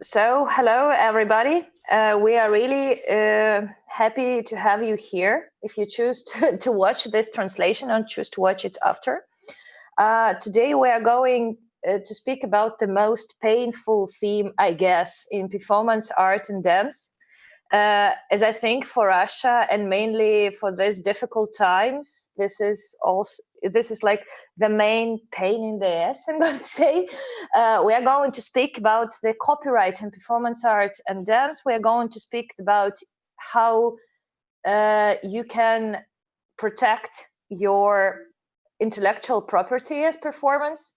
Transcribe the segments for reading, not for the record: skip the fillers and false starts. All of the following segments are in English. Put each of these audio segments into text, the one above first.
So, hello everybody. We are really happy to have you here. If you choose to watch this translation and choose to watch it after. Today we are going to speak about the most painful theme, I guess, in performance art and dance. As I think for Russia and mainly for these difficult times, this is like the main pain in the ass, I'm going to say. We are going to speak about the copyright in performance art and dance. We are going to speak about how you can protect your intellectual property as performance,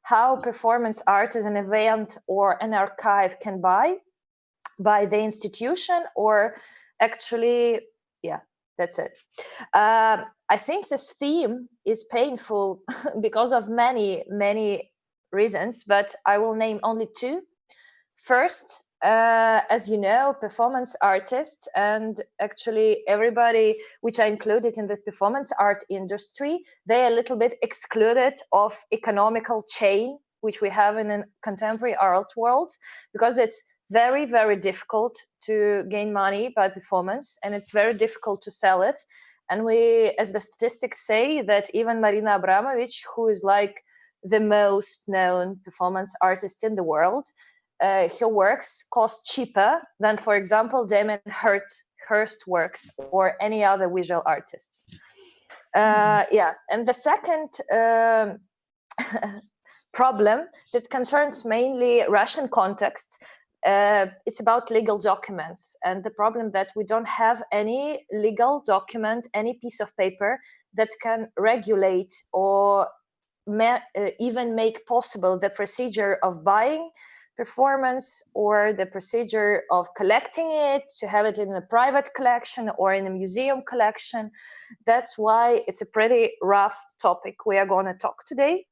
how performance art as an event or an archive can buy by the institution, or actually, yeah, that's it. I think this theme is painful because of many reasons, but I will name only two. First, as you know, performance artists and actually everybody which I included in the performance art industry, they are a little bit excluded of economical chain which we have in a contemporary art world, because it's very difficult to gain money by performance, and it's very difficult to sell it. And we, as the statistics say, that even Marina Abramovich, who is like the most known performance artist in the world, her works cost cheaper than, for example, Damien Hirst works or any other visual artists. Yeah, and the second problem that concerns mainly Russian context, it's about legal documents, and the problem that we don't have any legal document, any piece of paper that can regulate or even make possible the procedure of buying performance or the procedure of collecting it, to have it in a private collection or in a museum collection. That's why it's a pretty rough topic we are going to talk today.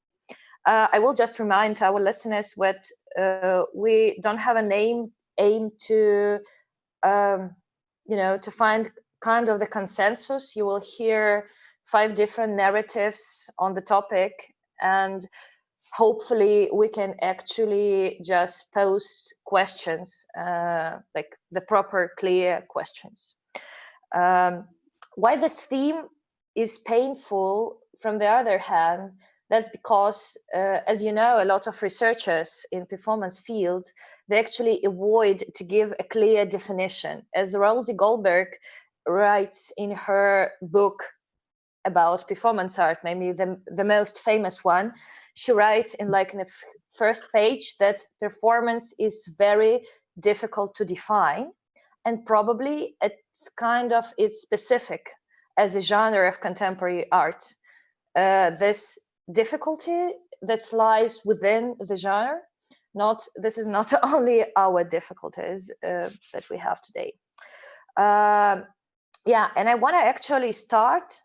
I will just remind our listeners that we don't have an aim to, to find kind of the consensus. You will hear 5 different narratives on the topic, and hopefully we can actually just pose questions, like the proper, clear questions. Why this theme is painful, from the other hand, that's because, as you know, a lot of researchers in performance field, they actually avoid to give a clear definition. As Rosie Goldberg writes in her book about performance art, maybe the most famous one, she writes in the first page that performance is very difficult to define, and probably it's specific as a genre of contemporary art. This difficulty that lies within the genre. This is not only our difficulties that we have today. And I want to actually start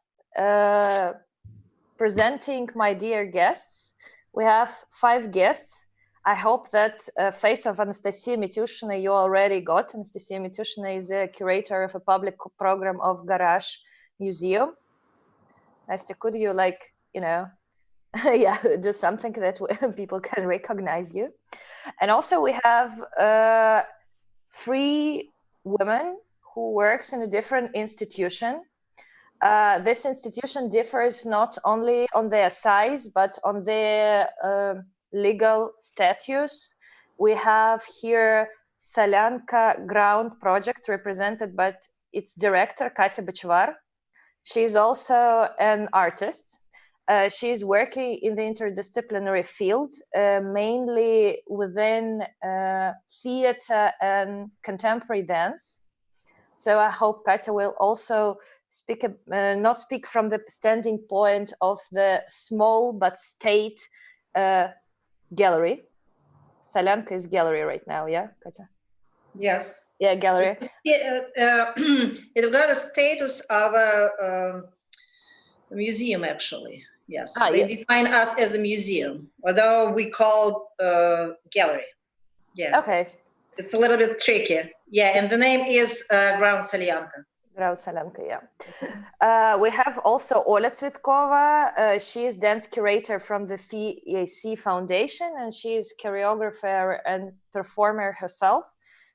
presenting my dear guests. We have 5 guests. I hope that face of Anastasia Mityushina you already got. Anastasia Mityushina is a curator of a public program of Garage Museum. Nastya, could you do something that people can recognize you? And also we have 3 women who works in a different institution. This institution differs not only on their size, but on their legal status. We have here Solyanka Ground Project, represented by its director, Katya Bachvar. She's also an artist. She's working in the interdisciplinary field, mainly within theater and contemporary dance. So I hope Katya will also not speak from the standing point of the small but state gallery. Solyanka is gallery right now, yeah, Katya? Yes. Yeah, gallery. It got a status of a museum, actually. Yes, they define us as a museum, although we call gallery. Yeah. Okay. It's a little bit tricky. Yeah, and the name is Ground Solyanka. Yeah. We have also Ola Tsvetkova. She is dance curator from the FEAC Foundation, and she is choreographer and performer herself.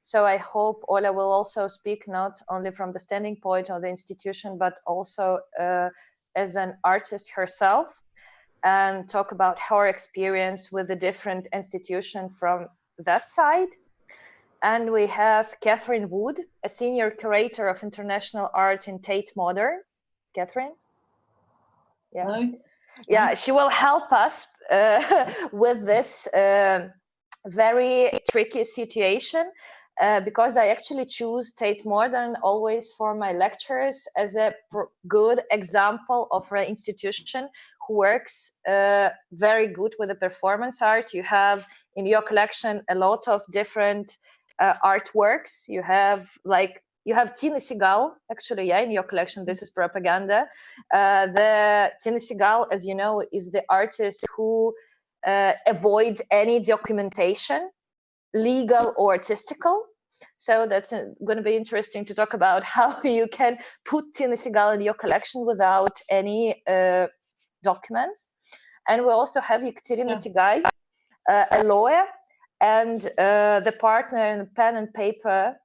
So I hope Ola will also speak not only from the standing point of the institution, but also as an artist herself, and talk about her experience with the different institutions from that side. And we have Catherine Wood, a senior curator of international art in Tate Modern. Catherine? Yeah. Hello. Yeah, she will help us with this very tricky situation because I actually choose Tate Modern always for my lectures as a good example of an institution who works very good with the performance art. You have in your collection a lot of different artworks. You have Tina Segal, actually, yeah, in your collection. This is propaganda. The Tina Segal, as you know, is the artist who avoids any documentation, legal or artistical. So that's going to be interesting to talk about how you can put Tina Segal in your collection without any documents. And we also have Ekaterina Tigay, a lawyer, and the partner in pen and paper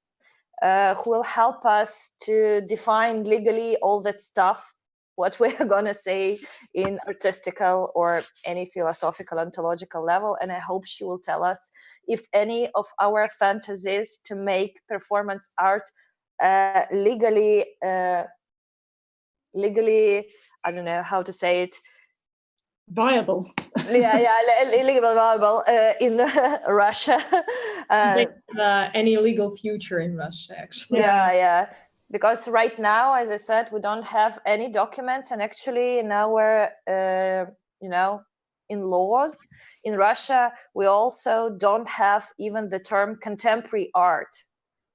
who will help us to define legally all that stuff, what we are going to say in artistical or any philosophical, ontological level. And I hope she will tell us if any of our fantasies to make performance art legally, I don't know how to say it, Viable. Legally viable in Russia. Any legal future in Russia, actually. Yeah. Because right now, as I said, we don't have any documents, and actually in our, in laws in Russia, we also don't have even the term contemporary art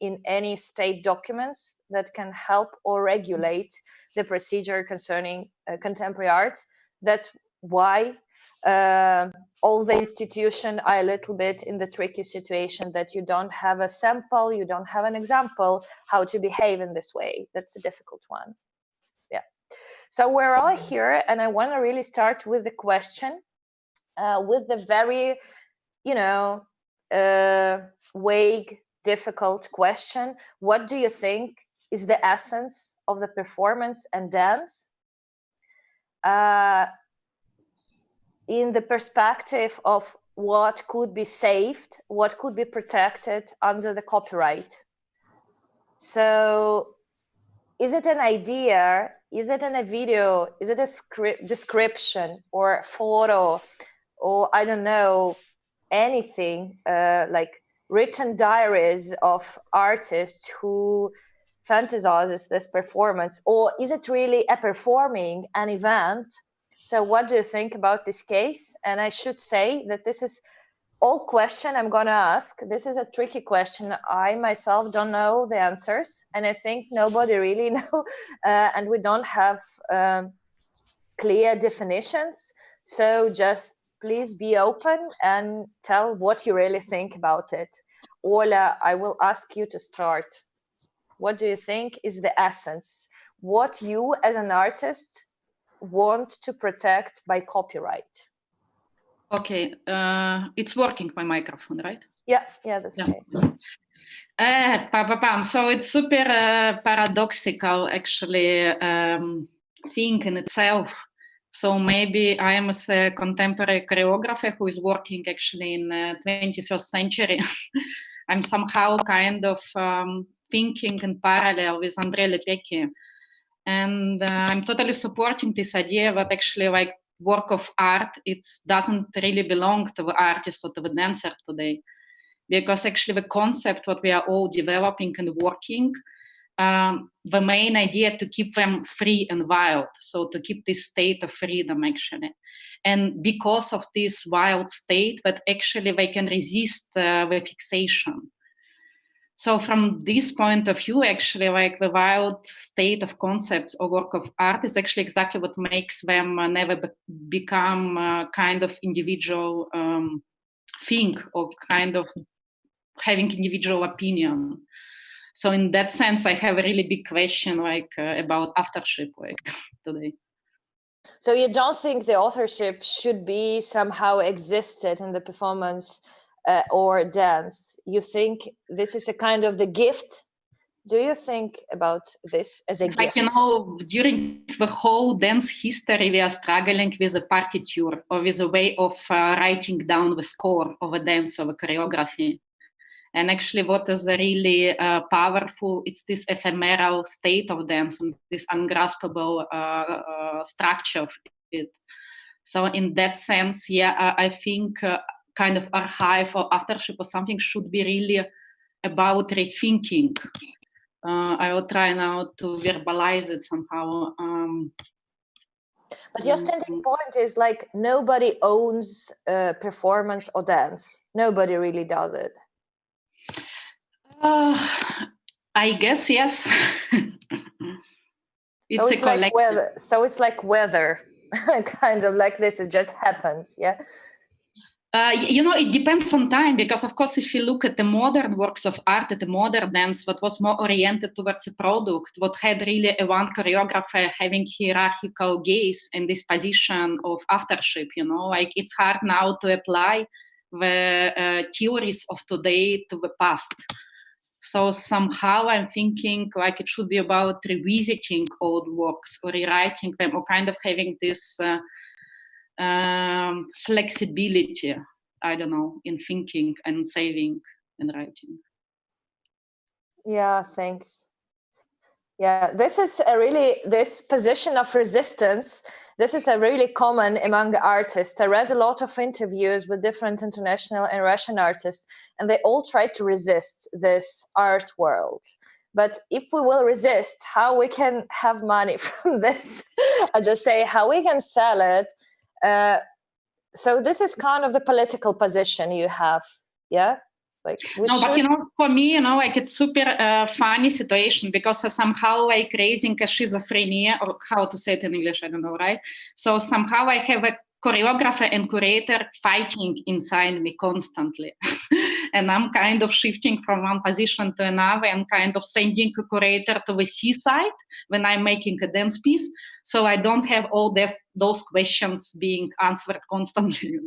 in any state documents that can help or regulate the procedure concerning contemporary art. That's why all the institutions are a little bit in the tricky situation that you don't have a sample, you don't have an example how to behave in this way. That's a difficult one. Yeah. So we're all here, and I want to really start with the question, with the very, vague, difficult question. What do you think is the essence of the performance and dance? In the perspective of what could be saved, what could be protected under the copyright. So is it an idea? Is it in a video? Is it a script description or a photo, or I don't know, anything like written diaries of artists who fantasizes this performance? Or is it really a performing an event? So what do you think about this case? And I should say that this is all question I'm going to ask. This is a tricky question. I myself don't know the answers, and I think nobody really know, and we don't have clear definitions. So just please be open and tell what you really think about it. Ola, I will ask you to start. What do you think is the essence? What you as an artist want to protect by copyright? Okay, it's working, my microphone, right? Yeah, that's okay. So it's super paradoxical, actually, thing in itself. So maybe I am a contemporary choreographer who is working actually in 21st century. I'm somehow kind of thinking in parallel with Andrei Lepeki. And I'm totally supporting this idea that actually like work of art, it doesn't really belong to the artist or to the dancer today. Because actually the concept what we are all developing and working, the main idea to keep them free and wild. So to keep this state of freedom actually. And because of this wild state that actually they can resist the fixation. So from this point of view, actually, like the wild state of concepts or work of art is actually exactly what makes them never become kind of individual thing or kind of having individual opinion. So in that sense, I have a really big question about authorship today. So you don't think the authorship should be somehow existed in the performance or dance? You think this is a kind of the gift? Do you think about this as a gift? During the whole dance history, we are struggling with a partiture or with a way of writing down the score of a dance, of a choreography. And actually what is really powerful, it's this ephemeral state of dance and this ungraspable structure of it. So in that sense, I think kind of archive or authorship or something should be really about rethinking. I will try now to verbalize it somehow. But your standing point is like nobody owns performance or dance. Nobody really does it. I guess yes. It's like weather. So it's like weather, kind of like this. It just happens, yeah. It depends on time, because of course, if you look at the modern works of art, at the modern dance, what was more oriented towards a product, what had really a one choreographer having hierarchical gaze and this position of authorship, it's hard now to apply the theories of today to the past. So somehow I'm thinking it should be about revisiting old works or rewriting them or kind of having this flexibility, I don't know, in thinking and saving and writing. Yeah, thanks. Yeah, this is this position of resistance. This is a really common among artists. I read a lot of interviews with different international and Russian artists, and they all try to resist this art world. But if we will resist, how we can have money from this? I just say how we can sell it. So this is kind of the political position you have, yeah? But for me, it's super funny situation, because somehow raising a schizophrenia, or how to say it in English, I don't know, right? So somehow I have a choreographer and curator fighting inside me constantly. And I'm kind of shifting from one position to another and kind of sending a curator to the seaside when I'm making a dance piece. So I don't have all those questions being answered constantly,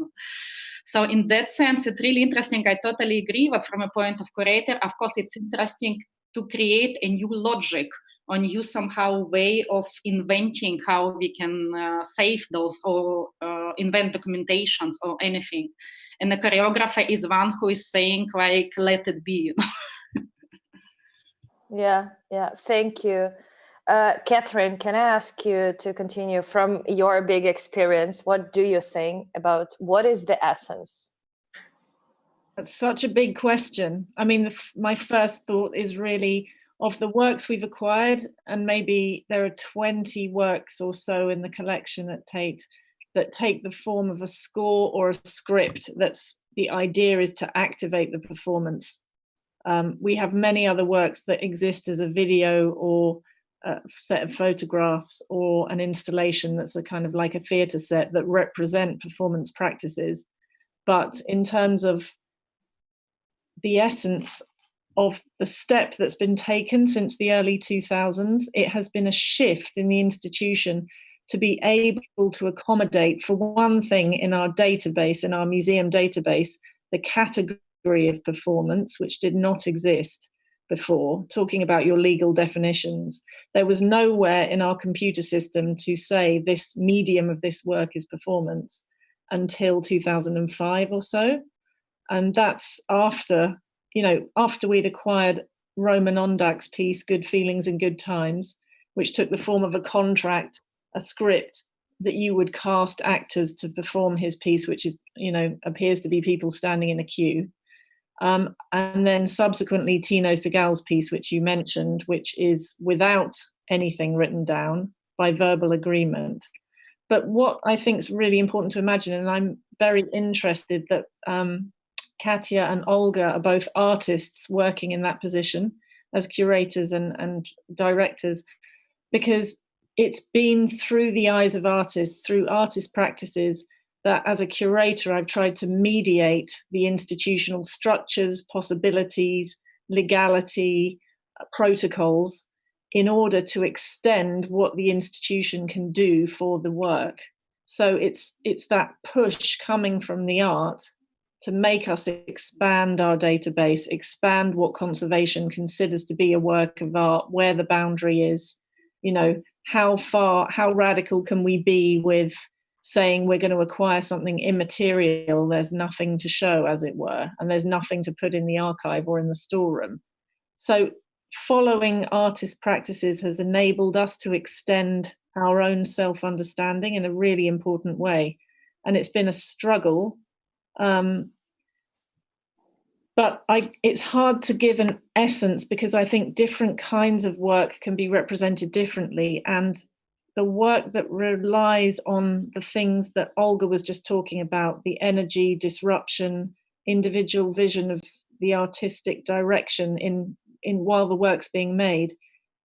So in that sense, it's really interesting. I totally agree. But from a point of curator, of course, it's interesting to create a new logic, a new somehow way of inventing how we can save those or invent documentations or anything. And the choreographer is one who is saying let it be. Yeah. Thank you. Catherine, can I ask you to continue from your big experience? What do you think about what is the essence? That's such a big question. I mean, my first thought is really of the works we've acquired, and maybe there are 20 works or so in the collection that take the form of a score or a script. That's the idea is to activate the performance. We have many other works that exist as a video or a set of photographs or an installation that's a kind of like a theatre set that represent performance practices. But in terms of the essence of the step that's been taken since the early 2000s, it has been a shift in the institution to be able to accommodate, for one thing, in our database, in our museum database, the category of performance, which did not exist before. Talking about your legal definitions, there was nowhere in our computer system to say this medium of this work is performance until 2005 or so. And that's after we'd acquired Roman Ondak's piece, Good Feelings and Good Times, which took the form of a contract, a script that you would cast actors to perform his piece, which is, appears to be people standing in a queue. And then subsequently Tino Segal's piece, which you mentioned, which is without anything written down by verbal agreement. But what I think is really important to imagine, and I'm very interested that Katya and Olga are both artists working in that position as curators and directors, because it's been through the eyes of artists, through artist practices, that as a curator, I've tried to mediate the institutional structures, possibilities, legality, protocols in order to extend what the institution can do for the work. So it's that push coming from the art to make us expand our database, expand what conservation considers to be a work of art, where the boundary is, how radical can we be with saying we're going to acquire something immaterial, there's nothing to show, as it were, and there's nothing to put in the archive or in the storeroom. So following artist practices has enabled us to extend our own self-understanding in a really important way. And it's been a struggle. But it's hard to give an essence, because I think different kinds of work can be represented differently. And the work that relies on the things that Olga was just talking about, the energy, disruption, individual vision of the artistic direction in while the work's being made,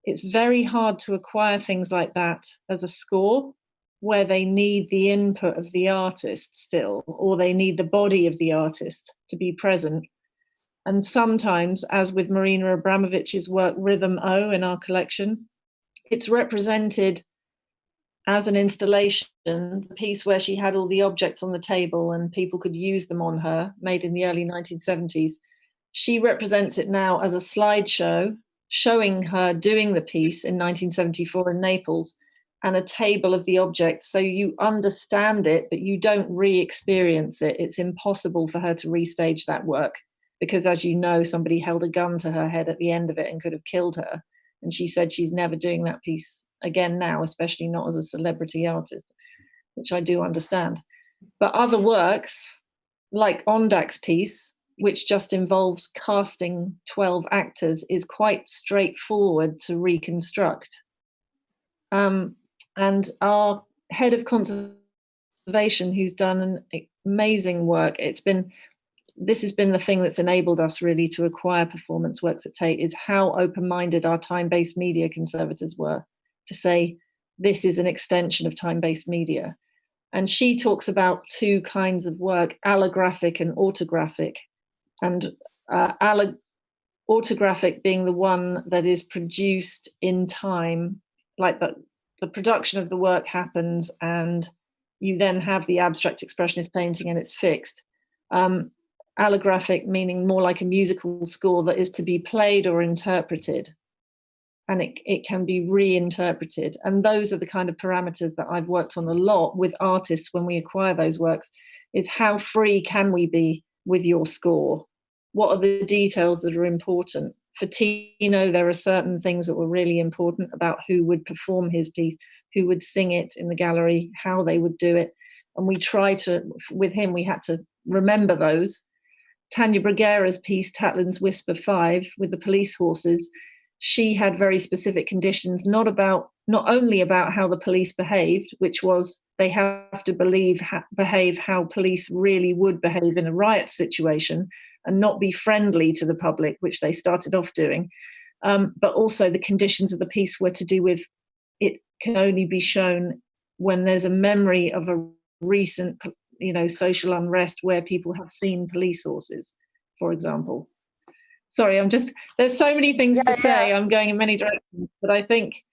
it's very hard to acquire things like that as a score, where they need the input of the artist still, or they need the body of the artist to be present. And sometimes, as with Marina Abramovich's work Rhythm O in our collection, it's represented as an installation, the piece where she had all the objects on the table and people could use them on her, made in the early 1970s. She represents it now as a slideshow, showing her doing the piece in 1974 in Naples, and a table of the objects. So you understand it, but you don't re-experience it. It's impossible for her to restage that work, because, as you know, somebody held a gun to her head at the end of it and could have killed her. And she said she's never doing that piece again now, especially not as a celebrity artist, which I do understand. But other works, like Ondak's piece, which just involves casting 12 actors, is quite straightforward to reconstruct. And our head of conservation, who's done an amazing work, this has been the thing that's enabled us really to acquire performance works at Tate, is how open-minded our time-based media conservators were to say, this is an extension of time-based media. And she talks about two kinds of work, allographic and autographic. And autographic being the one that is produced in time, like the production of the work happens and you then have the abstract expressionist painting and it's fixed. Allographic meaning more like a musical score that is to be played or interpreted, and it can be reinterpreted. And those are the kind of parameters that I've worked on a lot with artists when we acquire those works, is how free can we be with your score? What are the details that are important? For Tino, there are certain things that were really important about who would perform his piece, who would sing it in the gallery, how they would do it. And with him, we had to remember those. Tanya Bruguera's piece, Tatlin's Whisper 5, with the police horses, she had very specific conditions, not only about how the police behaved, which was they have to behave how police really would behave in a riot situation and not be friendly to the public, which they started off doing. But also the conditions of the piece were to do with, it can only be shown when there's a memory of a recent social unrest where people have seen police horses, for example. Sorry, there's so many things to say. I'm going in many directions, but I think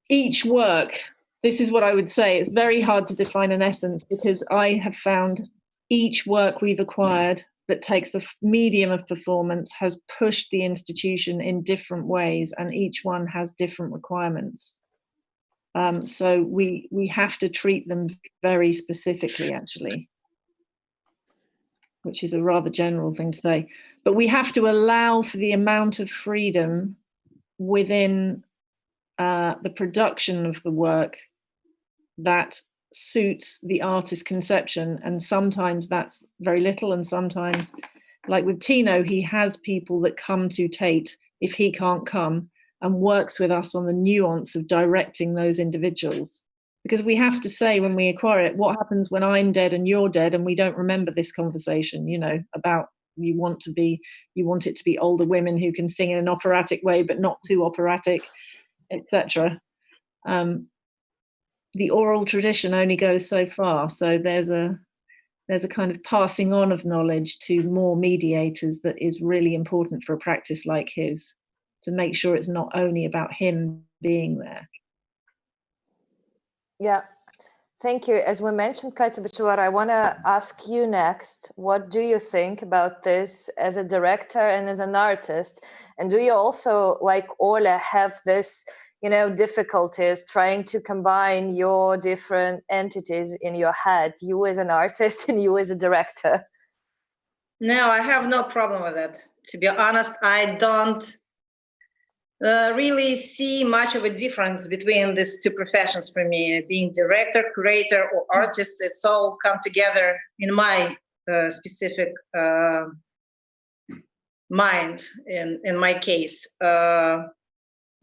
each work, this is what I would say, it's very hard to define an essence, because I have found each work we've acquired that takes the medium of performance has pushed the institution in different ways, and each one has different requirements. So we have to treat them very specifically, actually, which is a rather general thing to say. But we have to allow for the amount of freedom within the production of the work that suits the artist's conception. And sometimes that's very little, and sometimes, like with Tino, he has people that come to Tate if he can't come, and works with us on the nuance of directing those individuals. Because we have to say, when we acquire it, what happens when I'm dead and you're dead and we don't remember this conversation, about you want it to be older women who can sing in an operatic way but not too operatic, etc. The oral tradition only goes so far, so there's a kind of passing on of knowledge to more mediators that is really important for a practice like his to make sure it's not only about him being there. Yeah, thank you. As we mentioned, Katya Bachelor, I want to ask you next, what do you think about this as a director and as an artist? And do you also, like Ola, have this, difficulties trying to combine your different entities in your head, you as an artist and you as a director? No, I have no problem with that. To be honest, I don't really see much of a difference between these two professions for me. Being director, curator, or artist, it's all come together in my specific mind, in my case.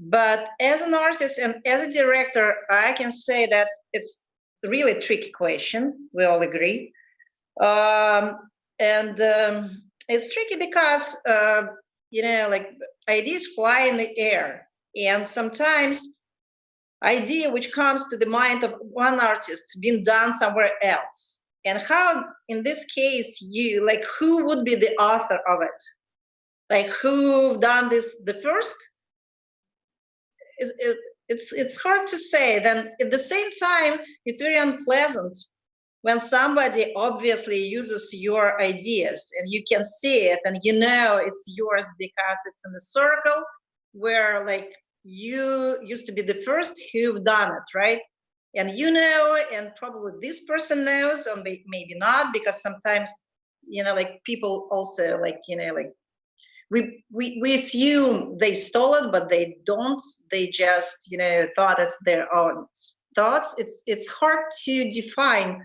But as an artist and as a director, I can say that it's really a tricky question. We all agree. It's tricky because, ideas fly in the air. And sometimes idea which comes to the mind of one artist being done somewhere else. And how, in this case, who would be the author of it? Who done this the first? It's hard to say. Then at the same time, it's very unpleasant when somebody obviously uses your ideas and you can see it and it's yours because it's in a circle where you used to be the first who've done it, right? And and probably this person knows, and maybe not, because sometimes, people also we assume they stole it, but they don't. They just, thought it's their own thoughts. It's hard to define.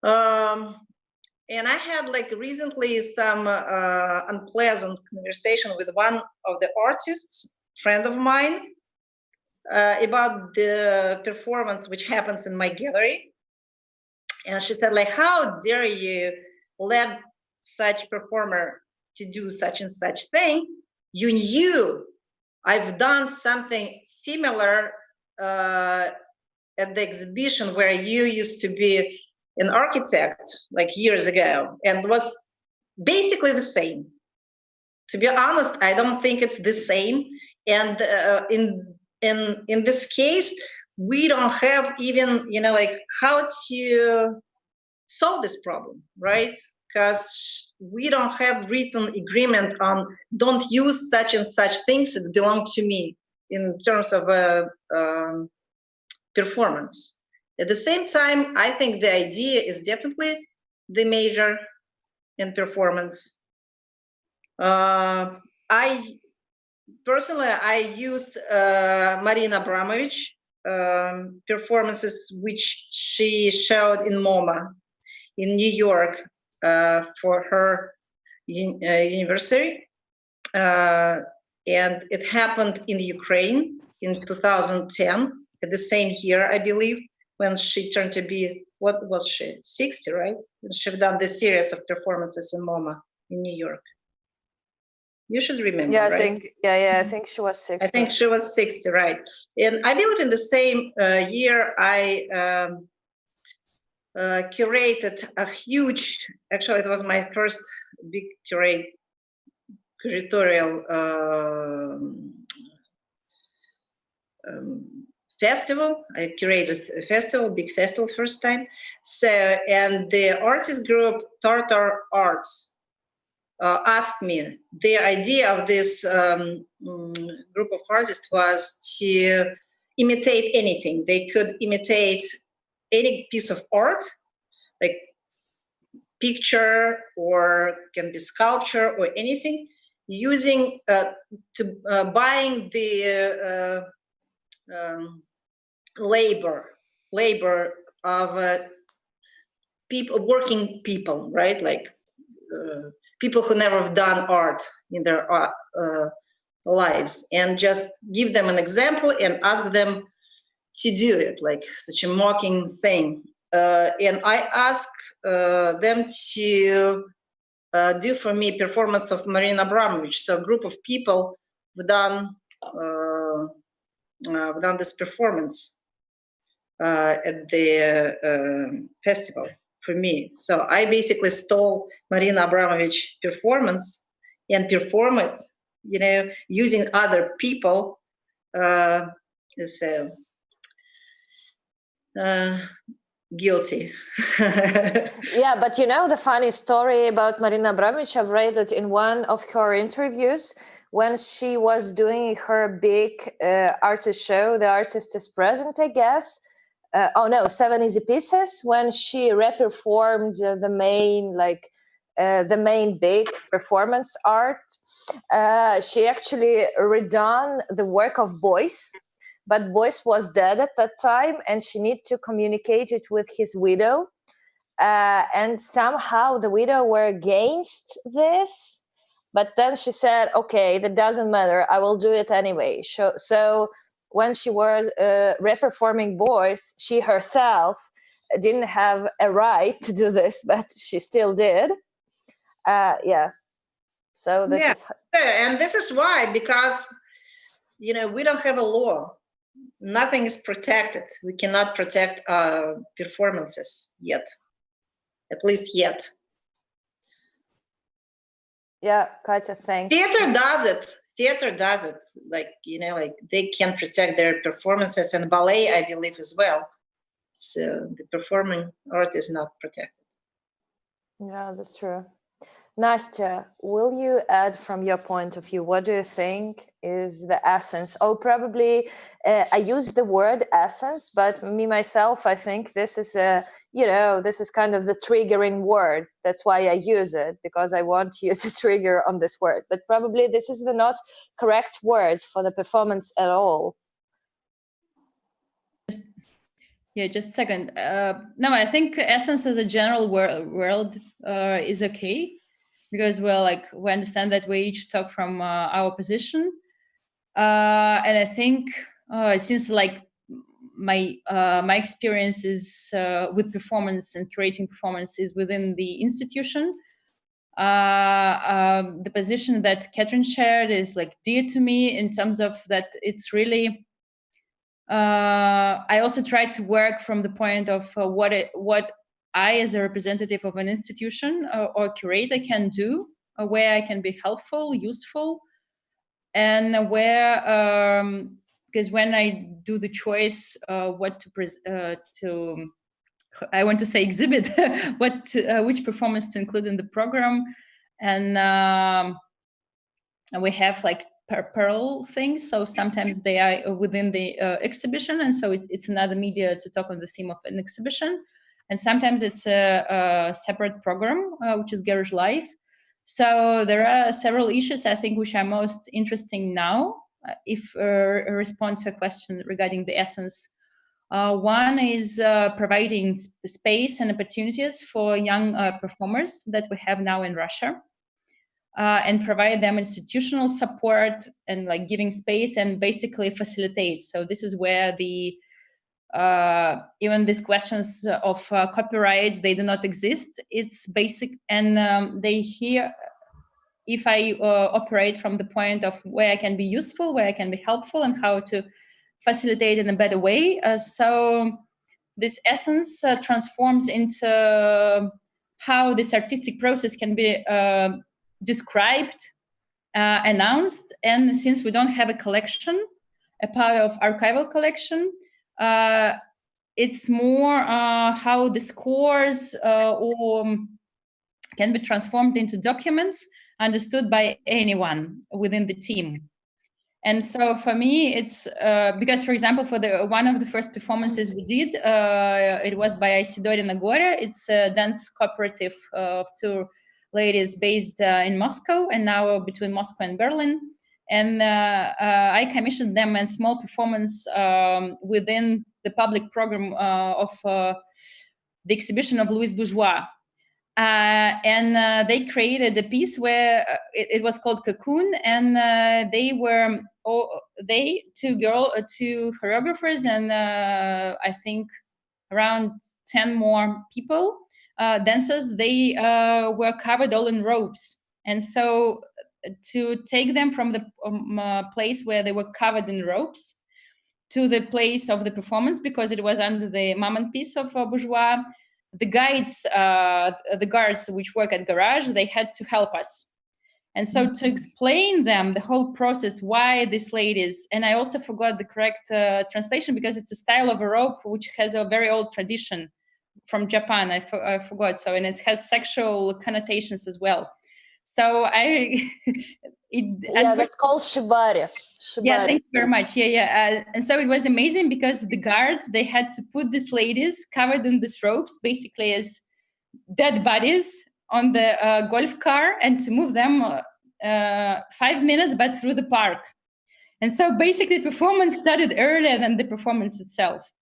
And I had recently some unpleasant conversation with one of the artists, friend of mine, about the performance which happens in my gallery. And she said, how dare you let such performer to do such and such thing? You knew I've done something similar at the exhibition where you used to be an architect years ago, and was basically the same. To be honest, I don't think it's the same. And in this case, we don't have even how to solve this problem, right? Because we don't have written agreement on don't use such and such things that belong to me in terms of performance. At the same time, I think the idea is definitely the major in performance. I used Marina Abramovich performances which she showed in MoMA in New York for her anniversary. And it happened in Ukraine in 2010, at the same year, I believe, when she turned to be, what was she, 60, right? She'd done this series of performances in MoMA in New York. You should remember, yeah, right? I think she was 60. I think she was 60, right? And I believe in the same year, I curated a huge, actually it was my first big curatorial festival. I curated a festival, big festival, first time. So, and the artist group Tartar Arts asked me, their idea of this group of artists was to imitate anything. They could imitate any piece of art, like picture or can be sculpture or anything, using buying the labor of people, working people, right? People who never have done art in their lives, and just give them an example and ask them to do it, like such a mocking thing. And I asked them to do for me performance of Marina Abramovich. So a group of people who've done this performance at the festival for me. So I basically stole Marina Abramovich performance and perform it using other people is guilty. Yeah, but the funny story about Marina Abramović, I've read it in one of her interviews when she was doing her big artist show, The Artist is Present, I guess. 7 Easy Pieces, when she re-performed the main big performance art. She actually redone the work of Beuys, but Beuys was dead at that time, and she needed to communicate it with his widow. And somehow the widow were against this, but then she said, okay, that doesn't matter, I will do it anyway. So when she was re-performing Beuys, she herself didn't have a right to do this, but she still did. So this is... And this is why, because, we don't have a law. Nothing is protected. We cannot protect performances yet, at least yet. Yeah, Katya, thanks. Theater does it. Like they can protect their performances, and ballet, I believe, as well. So the performing art is not protected. Yeah, that's true. Nastya, will you add from your point of view, what do you think is the essence? Probably I use the word essence, but me, myself, I think this is this is kind of the triggering word. That's why I use it, because I want you to trigger on this word. But probably this is the not correct word for the performance at all. Just a second. No, I think essence as a general word is okay, because we understand that we each talk from our position, and I think since my experience is with performance and creating performances within the institution, the position that Catherine shared is dear to me, in terms of that it's really. I also try to work from the point of what I, as a representative of an institution or curator, can do, where I can be helpful, useful, and where, because when I do the choice what to I want to say exhibit, which performance to include in the program, and we have parallel things. So sometimes they are within the exhibition, and so it's another media to talk on the theme of an exhibition. And sometimes it's a separate program, which is Garage Life. So there are several issues, I think, which are most interesting now, if respond to a question regarding the essence. One is providing space and opportunities for young performers that we have now in Russia. And provide them institutional support and giving space and basically facilitate. So this is where the even these questions of copyright, they do not exist. It's basic, and they hear if I operate from the point of where I can be useful, where I can be helpful, and how to facilitate in a better way. So this essence transforms into how this artistic process can be described, announced, and since we don't have a collection, a part of archival collection, it's more how the scores or can be transformed into documents understood by anyone within the team. And so for me, it's because, for example, for one of the first performances we did, it was by Isidori Nagore. It's a dance cooperative of two ladies based in Moscow, and now between Moscow and Berlin. And I commissioned them a small performance within the public program of the exhibition of Louis Bourgeois. And they created a piece where it was called Cocoon, and they were two choreographers, and I think around 10 more people, dancers. They were covered all in robes, and so to take them from the place where they were covered in robes to the place of the performance, because it was under the Mammon piece of Bourgeois. The guards which work at Garage, they had to help us. And so to explain them the whole process, why these ladies, and I also forgot the correct translation because it's a style of a rope which has a very old tradition from Japan. I forgot. So, and it has sexual connotations as well. So that's called shibari. Yeah, thank you very much. And so it was amazing because the guards, they had to put these ladies covered in these ropes, basically as dead bodies on the golf car, and to move them 5 minutes, but through the park. And so basically the performance started earlier than the performance itself.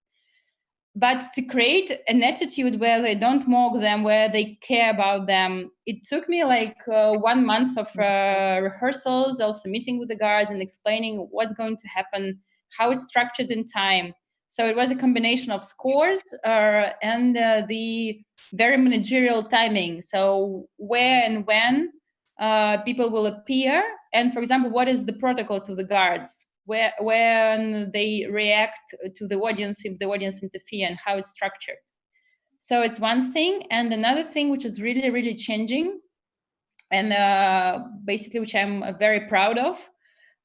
But to create an attitude where they don't mock them, where they care about them, it took me like 1 month of rehearsals, also meeting with the guards and explaining what's going to happen, how it's structured in time. So it was a combination of scores and the very managerial timing. So where and when people will appear, and for example, what is the protocol to the guards? When they react to the audience, if the audience interfere, and how it's structured. So it's one thing. And another thing which is really, really changing, and basically which I'm very proud of,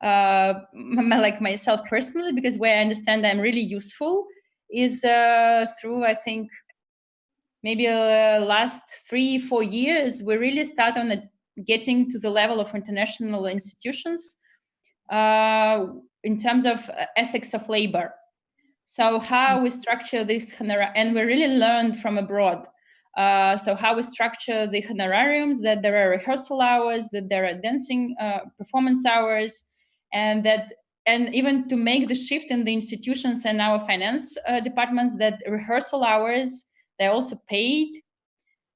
like myself personally, because where I understand I'm really useful is through, I think, maybe last 3-4 years, we really start on getting to the level of international institutions in terms of ethics of labor. So how we structure this, and we really learned from abroad. So how we structure the honorariums, that there are rehearsal hours, that there are dancing performance hours, and even to make the shift in the institutions and our finance departments, that rehearsal hours, they're also paid.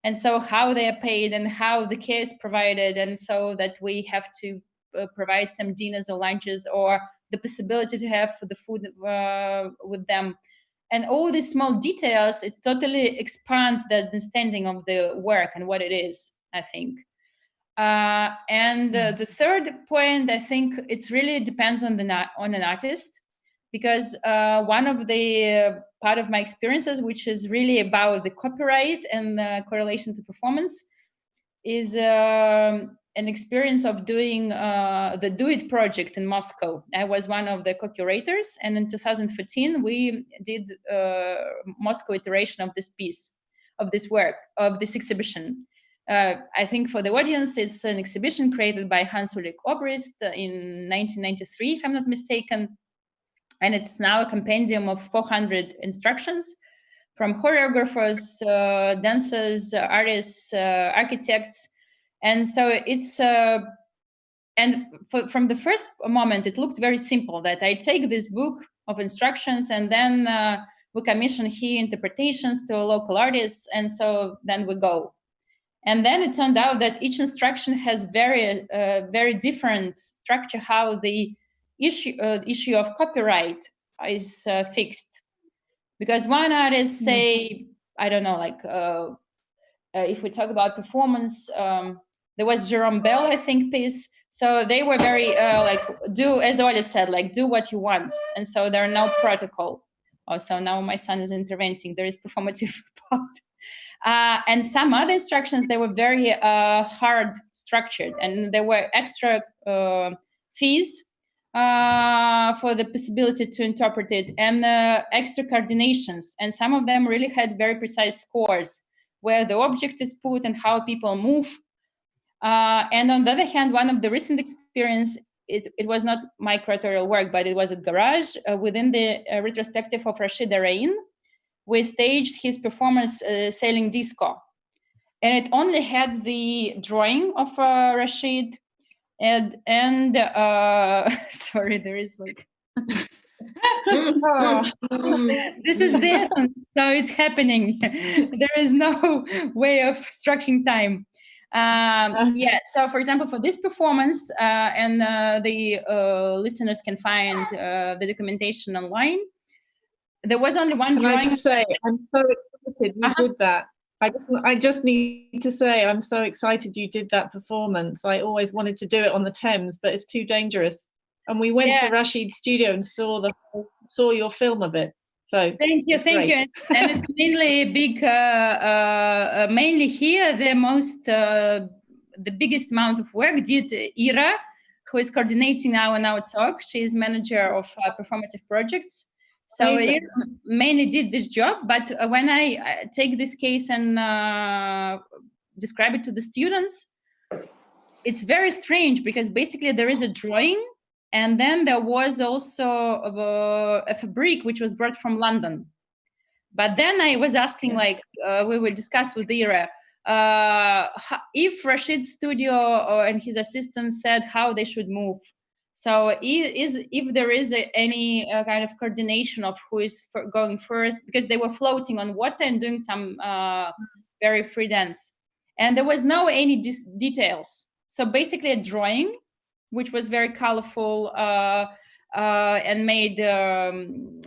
And so how they are paid and how the care is provided, and so that we have to provide some dinners or lunches, or the possibility to have the food with them. And all these small details, it totally expands the understanding of the work and what it is, I think. The third point, I think it really depends on an artist, because one of the part of my experiences, which is really about the copyright and correlation to performance, is an experience of doing the Do It project in Moscow. I was one of the co-curators, and in 2014 we did Moscow iteration of this piece, of this work, of this exhibition. I think for the audience, it's an exhibition created by Hans-Ulrich Obrist in 1993, if I'm not mistaken. And it's now a compendium of 400 instructions from choreographers, dancers, artists, architects. And so it's, from the first moment, it looked very simple, that I take this book of instructions and then we commission here interpretations to local artists. And so then we go. And then it turned out that each instruction has very different structure, how the issue of copyright is fixed. Because one artist say, I don't know, like if we talk about performance, there was Jerome Bell, I think, piece. So they were very do, as Oля said, like do what you want. And so there are no protocol. Also now my son is interventing. There is performative part. And some other instructions, they were very hard structured, and there were extra fees for the possibility to interpret it, and extra coordinations. And some of them really had very precise scores, where the object is put and how people move. And on the other hand, one of the recent experience, it was not my curatorial work, but it was a garage within the retrospective of Rashid Arain. We staged his performance Sailing Disco. And it only had the drawing of Rashid and sorry, there is like... This is the essence, so it's happening. There is no way of structuring time. So for example, for this performance, and the listeners can find the documentation online, there was only one drawing. Can I just say, I'm so excited you did that. I just need to say, I'm so excited you did that performance. I always wanted to do it on the Thames, but it's too dangerous. And we went to Rashid's studio and saw your film of it. So thank you. And it's mainly big, mainly here, the most the biggest amount of work due to Ira, who is coordinating our talk. She is manager of performative projects. So Ira mainly did this job, but when I take this case and describe it to the students, it's very strange because basically there is a drawing, and then there was also a fabric which was brought from London. But then I was asking, we will discuss with Ira, if Rashid's studio and his assistant said how they should move. So if there is any kind of coordination of who is going first, because they were floating on water and doing some very free dance. And there was no any details. So basically a drawing, which was very colorful and made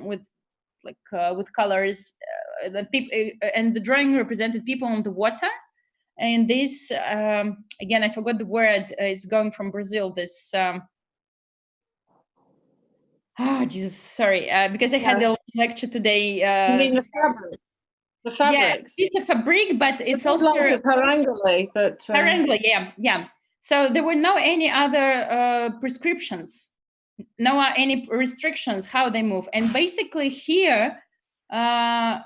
with colors. And the drawing represented people on the water. And this, again, I forgot the word, it's going from Brazil, this... Jesus, sorry, because I had a lecture today. You mean the fabric? The fabrics. Yeah, it's a fabric, but it's also like parangole, but parangole, yeah. So there were no any other prescriptions, no any restrictions how they move, and basically here, the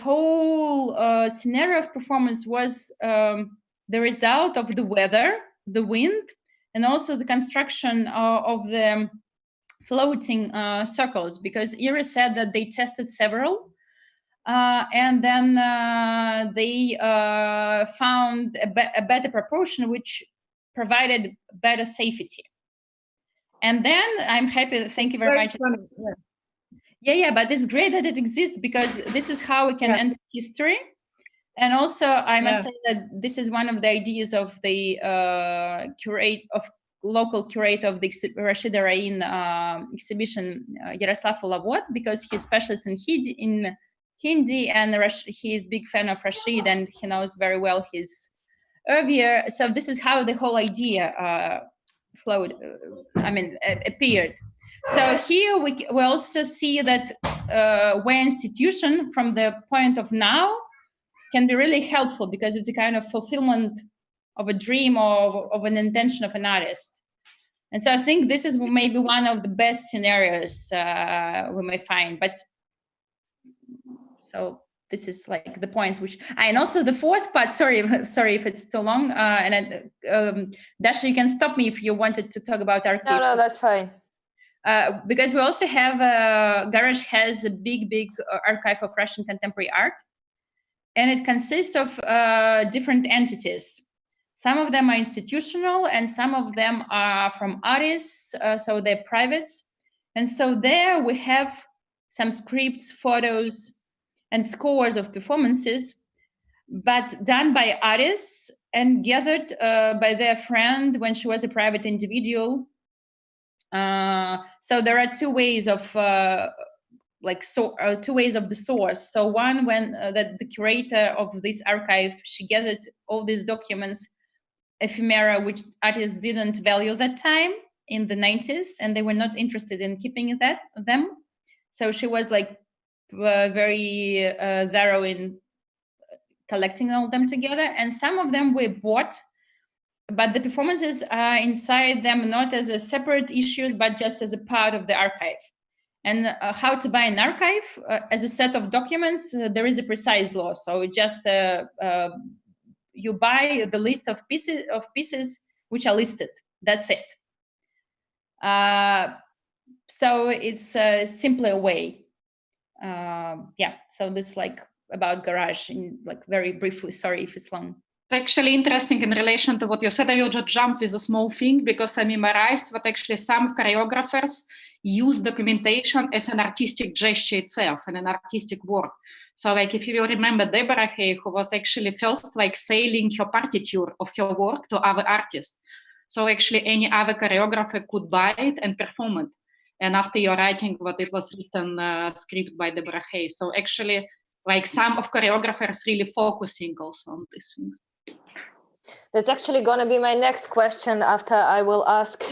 whole scenario of performance was the result of the weather, the wind, and also the construction of the floating circles, because Iris said that they tested several and then they found a better proportion which provided better safety. And then I'm happy, thank you very much. Yeah, but it's great that it exists, because this is how we can enter history. And also I must say that this is one of the ideas of the local curator of the Rashida Rain exhibition, Yaroslav Ulawat, because he's specialist in Hindi and he is big fan of Rashid and he knows very well his earlier. So this is how the whole idea appeared. So here we also see that where institution from the point of now can be really helpful, because it's a kind of fulfillment of a dream or of an intention of an artist. And so I think this is maybe one of the best scenarios we may find. But so this is like the points which, and also the fourth part, sorry if it's too long. Dasha, you can stop me if you wanted to talk about archives. No, that's fine. Because we also have, Garage has a big archive of Russian contemporary art. And it consists of different entities. Some of them are institutional and some of them are from artists, so they're privates. And so there we have some scripts, photos, and scores of performances, but done by artists and gathered by their friend when she was a private individual. So there are two ways of two ways of the source. So one, when that the curator of this archive, she gathered all these documents, ephemera, which artists didn't value that time in the 90s, and they were not interested in keeping them. So she was very thorough in collecting all them together, and some of them were bought, but the performances are inside them not as a separate issues, but just as a part of the archive. And how to buy an archive as a set of documents, there is a precise law. So just you buy the list of pieces which are listed. That's it. So it's a simpler way. So this about Garage in very briefly. Sorry if it's long. It's actually interesting in relation to what you said. I will just jump with a small thing, because I memorized what actually some choreographers use documentation as an artistic gesture itself and an artistic work. So if you remember Deborah Hay, who was actually first selling her partiture of her work to other artists. So actually any other choreographer could buy it and perform it. And after you're writing what it was written script by Deborah Hay. So actually some of choreographers really focusing also on these things. That's actually going to be my next question after I will ask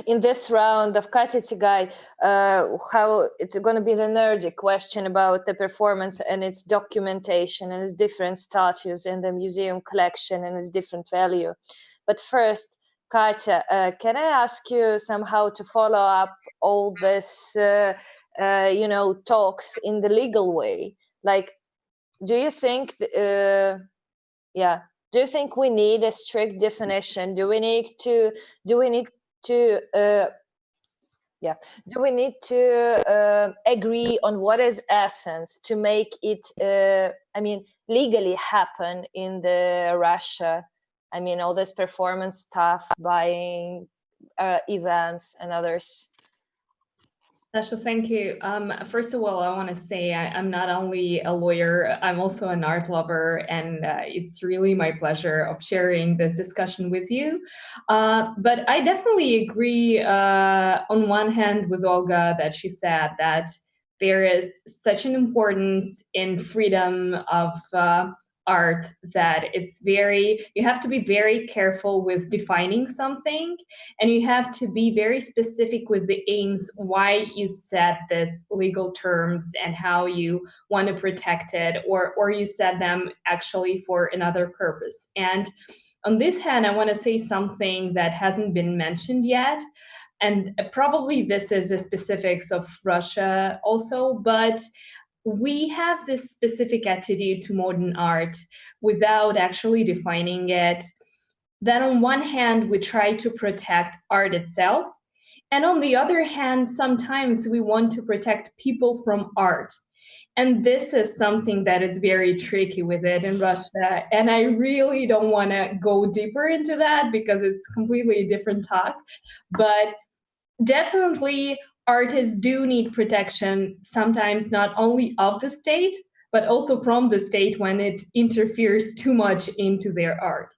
in this round of Katya Tigay, how it's going to be the nerdy question about the performance and its documentation and its different status in the museum collection and its different value. But first, Katya, can I ask you somehow to follow up all this, talks in the legal way? Like, do you think, do you think we need a strict definition? Do we need to agree on what is essence to make it, legally happen in the Russia? I mean, all this performance stuff, buying events and others. Dasha, thank you. First of all, I want to say I'm not only a lawyer, I'm also an art lover, and it's really my pleasure of sharing this discussion with you. But I definitely agree on one hand with Olga that she said that there is such an importance in freedom of art that you have to be very careful with defining something, and you have to be very specific with the aims, why you set this legal terms and how you want to protect it, or you set them actually for another purpose. And on this hand, I want to say something that hasn't been mentioned yet, and probably this is the specifics of Russia also, but we have this specific attitude to modern art without actually defining it. That on one hand, we try to protect art itself. And on the other hand, sometimes we want to protect people from art. And this is something that is very tricky with it in Russia. And I really don't want to go deeper into that because it's completely a different talk. But definitely, artists do need protection, sometimes not only of the state, but also from the state when it interferes too much into their art.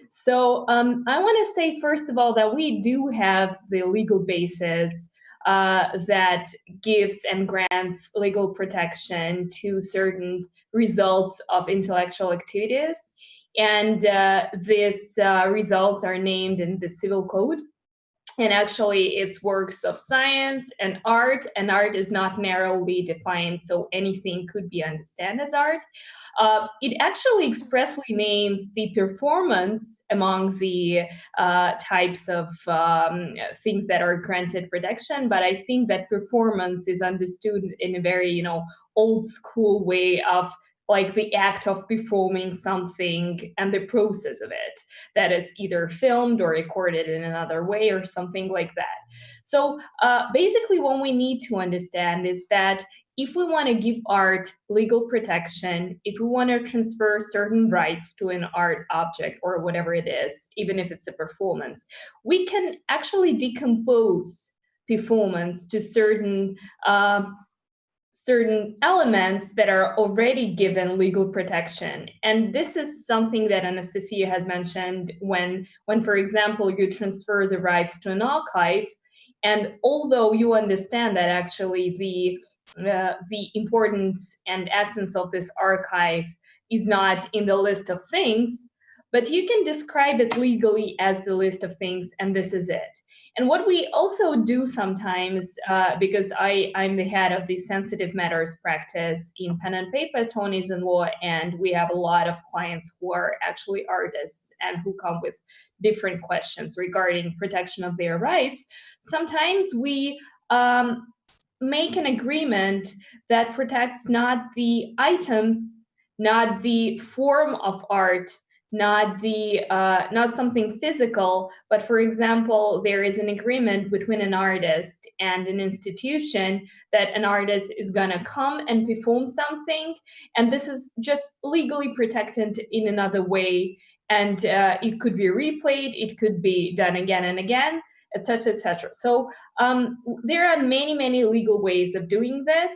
So I want to say, first of all, that we do have the legal basis that gives and grants legal protection to certain results of intellectual activities. And these results are named in the Civil Code. And actually, it's works of science and art is not narrowly defined, so anything could be understood as art. It actually expressly names the performance among the types of things that are granted protection, but I think that performance is understood in a very, old school way of like the act of performing something and the process of it that is either filmed or recorded in another way or something like that. So basically what we need to understand is that if we want to give art legal protection, if we want to transfer certain rights to an art object or whatever it is, even if it's a performance, we can actually decompose performance to certain elements that are already given legal protection. And this is something that Anastasia has mentioned when, for example, you transfer the rights to an archive, and although you understand that actually the importance and essence of this archive is not in the list of things, but you can describe it legally as the list of things, and this is it. And what we also do sometimes, because I'm the head of the sensitive matters practice in pen and paper attorneys and law, and we have a lot of clients who are actually artists and who come with different questions regarding protection of their rights. Sometimes we make an agreement that protects not the items, not the form of art, not something physical, but for example, there is an agreement between an artist and an institution that an artist is gonna come and perform something, and this is just legally protected in another way, and it could be replayed, it could be done again and again, etc., etc. So there are many legal ways of doing this,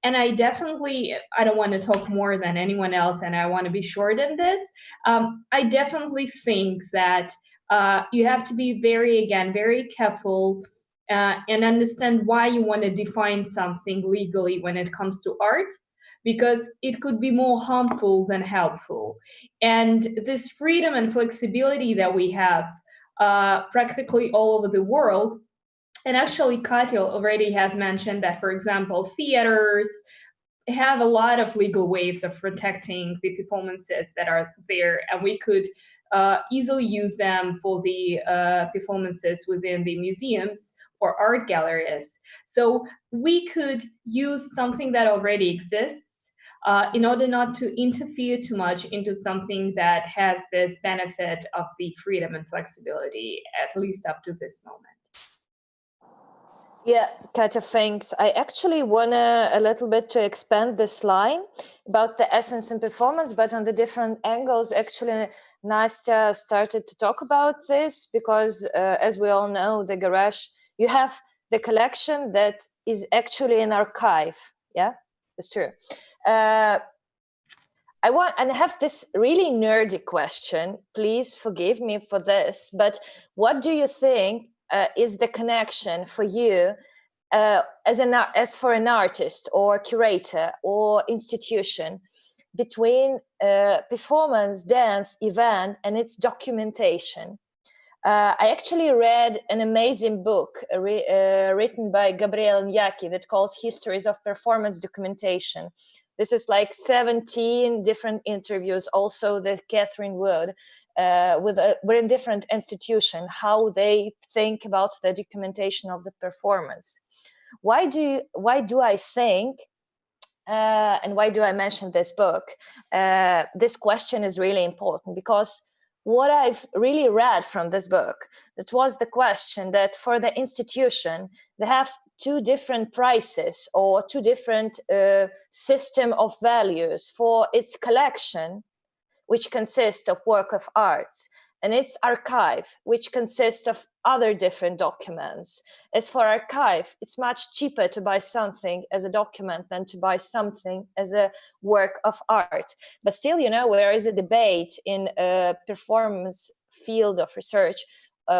and I don't want to talk more than anyone else, and I want to be short in this. I definitely think that you have to be very careful and understand why you want to define something legally when it comes to art, because it could be more harmful than helpful. And this freedom and flexibility that we have practically all over the world. And actually, Katya already has mentioned that, for example, theaters have a lot of legal ways of protecting the performances that are there. And we could easily use them for the performances within the museums or art galleries. So we could use something that already exists in order not to interfere too much into something that has this benefit of the freedom and flexibility, at least up to this moment. Yeah, Katja, thanks. I actually want a little bit to expand this line about the essence and performance, but on the different angles. Actually, Nastya started to talk about this because, as we all know, the garage, you have the collection that is actually an archive. Yeah, that's true. I have this really nerdy question. Please forgive me for this, but what do you think is the connection for you as for an artist or curator or institution between performance, dance, event, and its documentation? I actually read an amazing book written by Gabriele Iñaki that calls Histories of Performance Documentation. This is like 17 different interviews, also the Catherine Wood, with different institutions, how they think about the documentation of the performance. Why do I think, and why do I mention this book? This question is really important because what I've really read from this book, that was the question that for the institution, they have two different prices or two different system of values for its collection, which consists of work of art, and its archive, which consists of other different documents. As for archive, it's much cheaper to buy something as a document than to buy something as a work of art. But still, there is a debate in a performance field of research.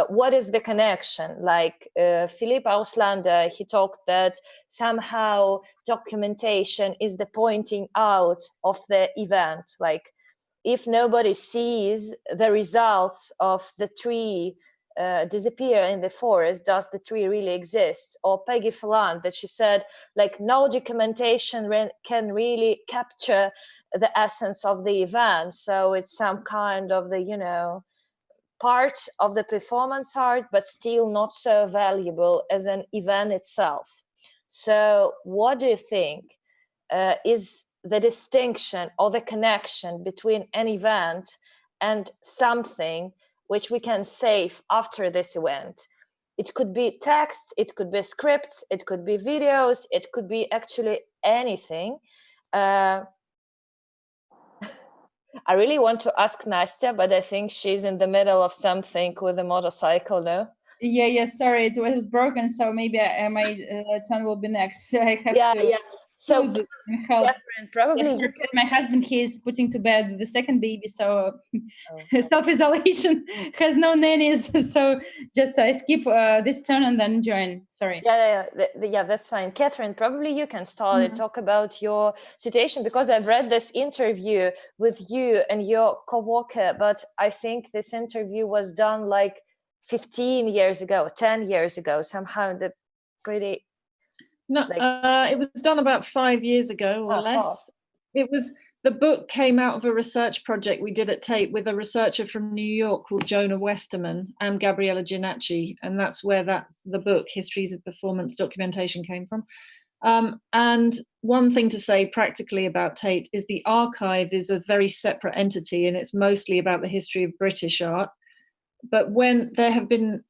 What is the connection? Like Philippe Auslander, he talked that somehow documentation is the pointing out of the event. Like if nobody sees the results of the tree disappear in the forest, does the tree really exist? Or Peggy Phelan, that she said, like, no documentation can really capture the essence of the event. So it's some kind of the, part of the performance art, but still not so valuable as an event itself. So what do you think is the distinction or the connection between an event and something which we can save after this event? It could be text, it could be scripts, it could be videos, it could be actually anything. I really want to ask Nastya, but I think she's in the middle of something with a motorcycle, no? Yeah, sorry, it was broken, so maybe my turn will be next. So I have to. Yeah. So, Catherine, probably yes, my husband, he's putting to bed the second baby, so self-isolation has no nannies. So just I skip this turn and then join. Sorry. Yeah, that's fine. Catherine, probably you can start and talk about your situation, because I've read this interview with you and your co-worker, but I think this interview was done like 15 years ago, 10 years ago, somehow pretty... No, it was done about 5 years ago or less. The book came out of a research project we did at Tate with a researcher from New York called Jonah Westerman and Gabriela Ginacci, and that's where the book Histories of Performance Documentation came from. And one thing to say practically about Tate is the archive is a very separate entity, and it's mostly about the history of British art. But when there have been,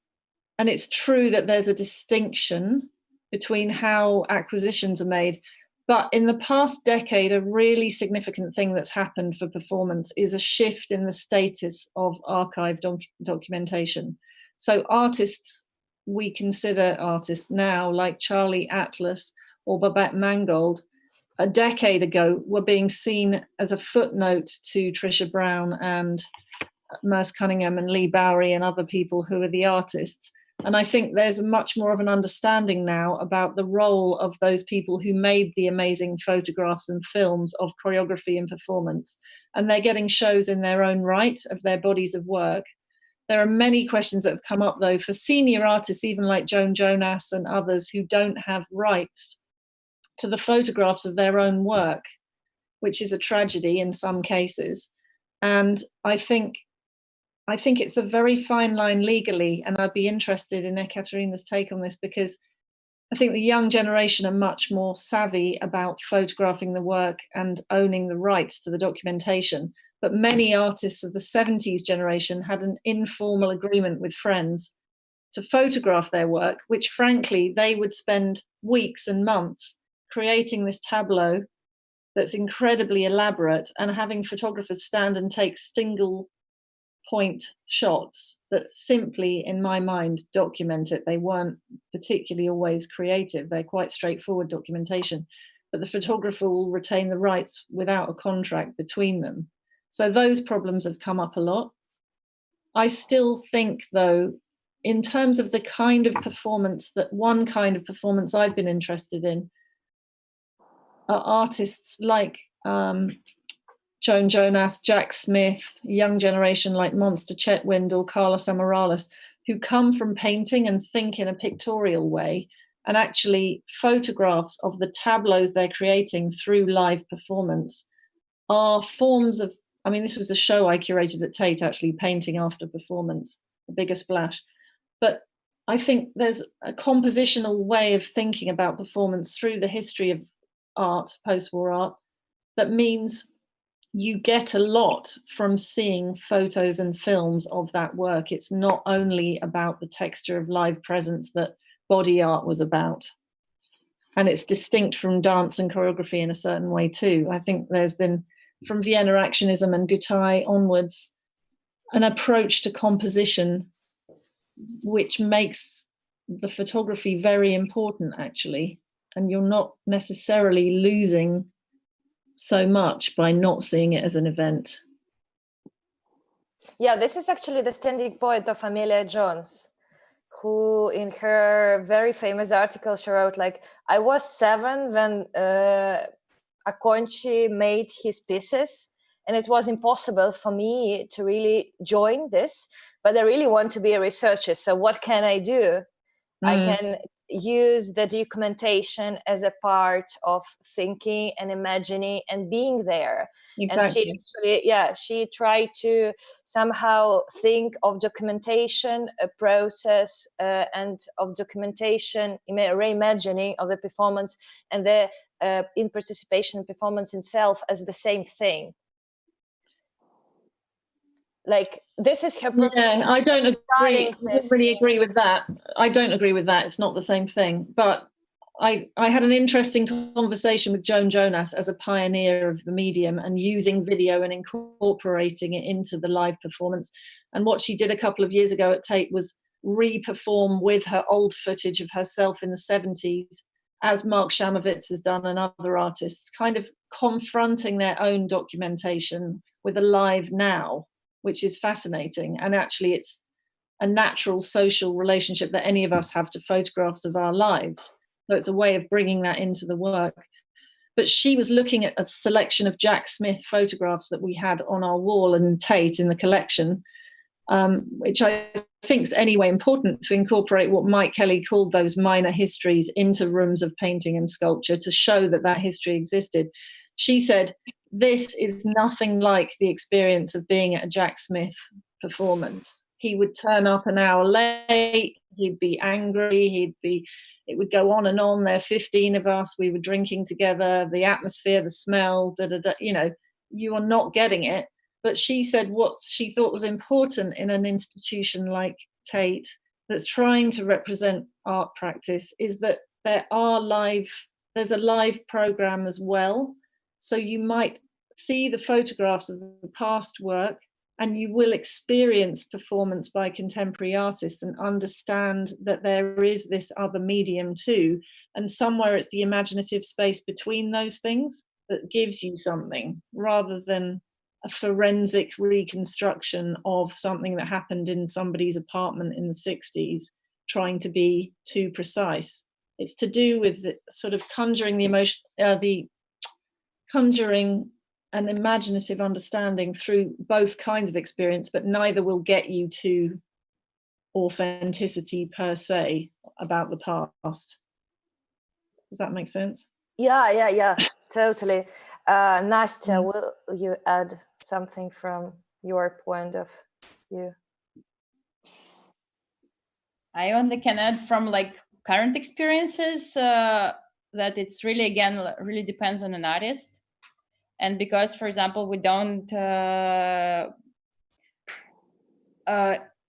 and it's true that there's a distinction between how acquisitions are made. But in the past decade, a really significant thing that's happened for performance is a shift in the status of archive documentation. So artists, we consider artists now like Charlie Atlas or Babette Mangold, a decade ago were being seen as a footnote to Trisha Brown and Merce Cunningham and Lee Bowery and other people who are the artists. And I think there's much more of an understanding now about the role of those people who made the amazing photographs and films of choreography and performance. And they're getting shows in their own right of their bodies of work. There are many questions that have come up, though, for senior artists, even like Joan Jonas and others, who don't have rights to the photographs of their own work, which is a tragedy in some cases. And I think I think it's a very fine line legally, and I'd be interested in Ekaterina's take on this, because I think the young generation are much more savvy about photographing the work and owning the rights to the documentation. But many artists of the 70s generation had an informal agreement with friends to photograph their work, which frankly, they would spend weeks and months creating this tableau that's incredibly elaborate and having photographers stand and take single point shots that simply, in my mind, document it. They weren't particularly always creative. They're quite straightforward documentation, but the photographer will retain the rights without a contract between them. So those problems have come up a lot. I still think, though, in terms of the kind of performance, that one kind of performance I've been interested in are artists like Joan Jonas, Jack Smith, young generation like Monster Chetwynd or Carlos Amorales, who come from painting and think in a pictorial way, and actually photographs of the tableaus they're creating through live performance are forms of, I mean, this was a show I curated at Tate, actually, painting after performance, a bigger splash. But I think there's a compositional way of thinking about performance through the history of art, post-war art, that means you get a lot from seeing photos and films of that work. It's not only about the texture of live presence that body art was about. And it's distinct from dance and choreography in a certain way too. I think there's been, from Vienna Actionism and Gutai onwards, an approach to composition which makes the photography very important, actually. And you're not necessarily losing so much by not seeing it as an event. Yeah, this is actually the standing point of Amelia Jones, who in her very famous article, she wrote, like, I was 7 when Aconci made his pieces, and it was impossible for me to really join this, but I really want to be a researcher. So what can I do? I can use the documentation as a part of thinking and imagining and being there. Exactly. And she actually, she tried to somehow think of documentation, a process, and of documentation, reimagining of the performance and the in participation performance itself as the same thing. Like, this is her purpose. Yeah, I don't agree. Really agree with that. I don't agree with that. It's not the same thing. But I had an interesting conversation with Joan Jonas as a pioneer of the medium and using video and incorporating it into the live performance. And what she did a couple of years ago at Tate was re-perform with her old footage of herself in the 70s, as Mark Shamovitz has done and other artists, kind of confronting their own documentation with a live now, which is fascinating. And actually it's a natural social relationship that any of us have to photographs of our lives. So it's a way of bringing that into the work. But she was looking at a selection of Jack Smith photographs that we had on our wall in Tate in the collection, which I think is anyway important to incorporate what Mike Kelly called those minor histories into rooms of painting and sculpture to show that that history existed. She said, this is nothing like the experience of being at a Jack Smith performance. He would turn up an hour late, he'd be angry, it would go on and on. There are 15 of us, we were drinking together, the atmosphere, the smell, you know, you are not getting it. But she said what she thought was important in an institution like Tate that's trying to represent art practice is that there's a live program as well. So you might see the photographs of the past work and you will experience performance by contemporary artists and understand that there is this other medium too. And somewhere it's the imaginative space between those things that gives you something, rather than a forensic reconstruction of something that happened in somebody's apartment in the 60s, trying to be too precise. It's to do with the sort of conjuring the emotion, conjuring an imaginative understanding through both kinds of experience, but neither will get you to authenticity per se about the past. Does that make sense? Yeah, totally. Nastya, will you add something from your point of view? I only can add from like current experiences that it's really, again, really depends on an artist. And because, for example, we don't,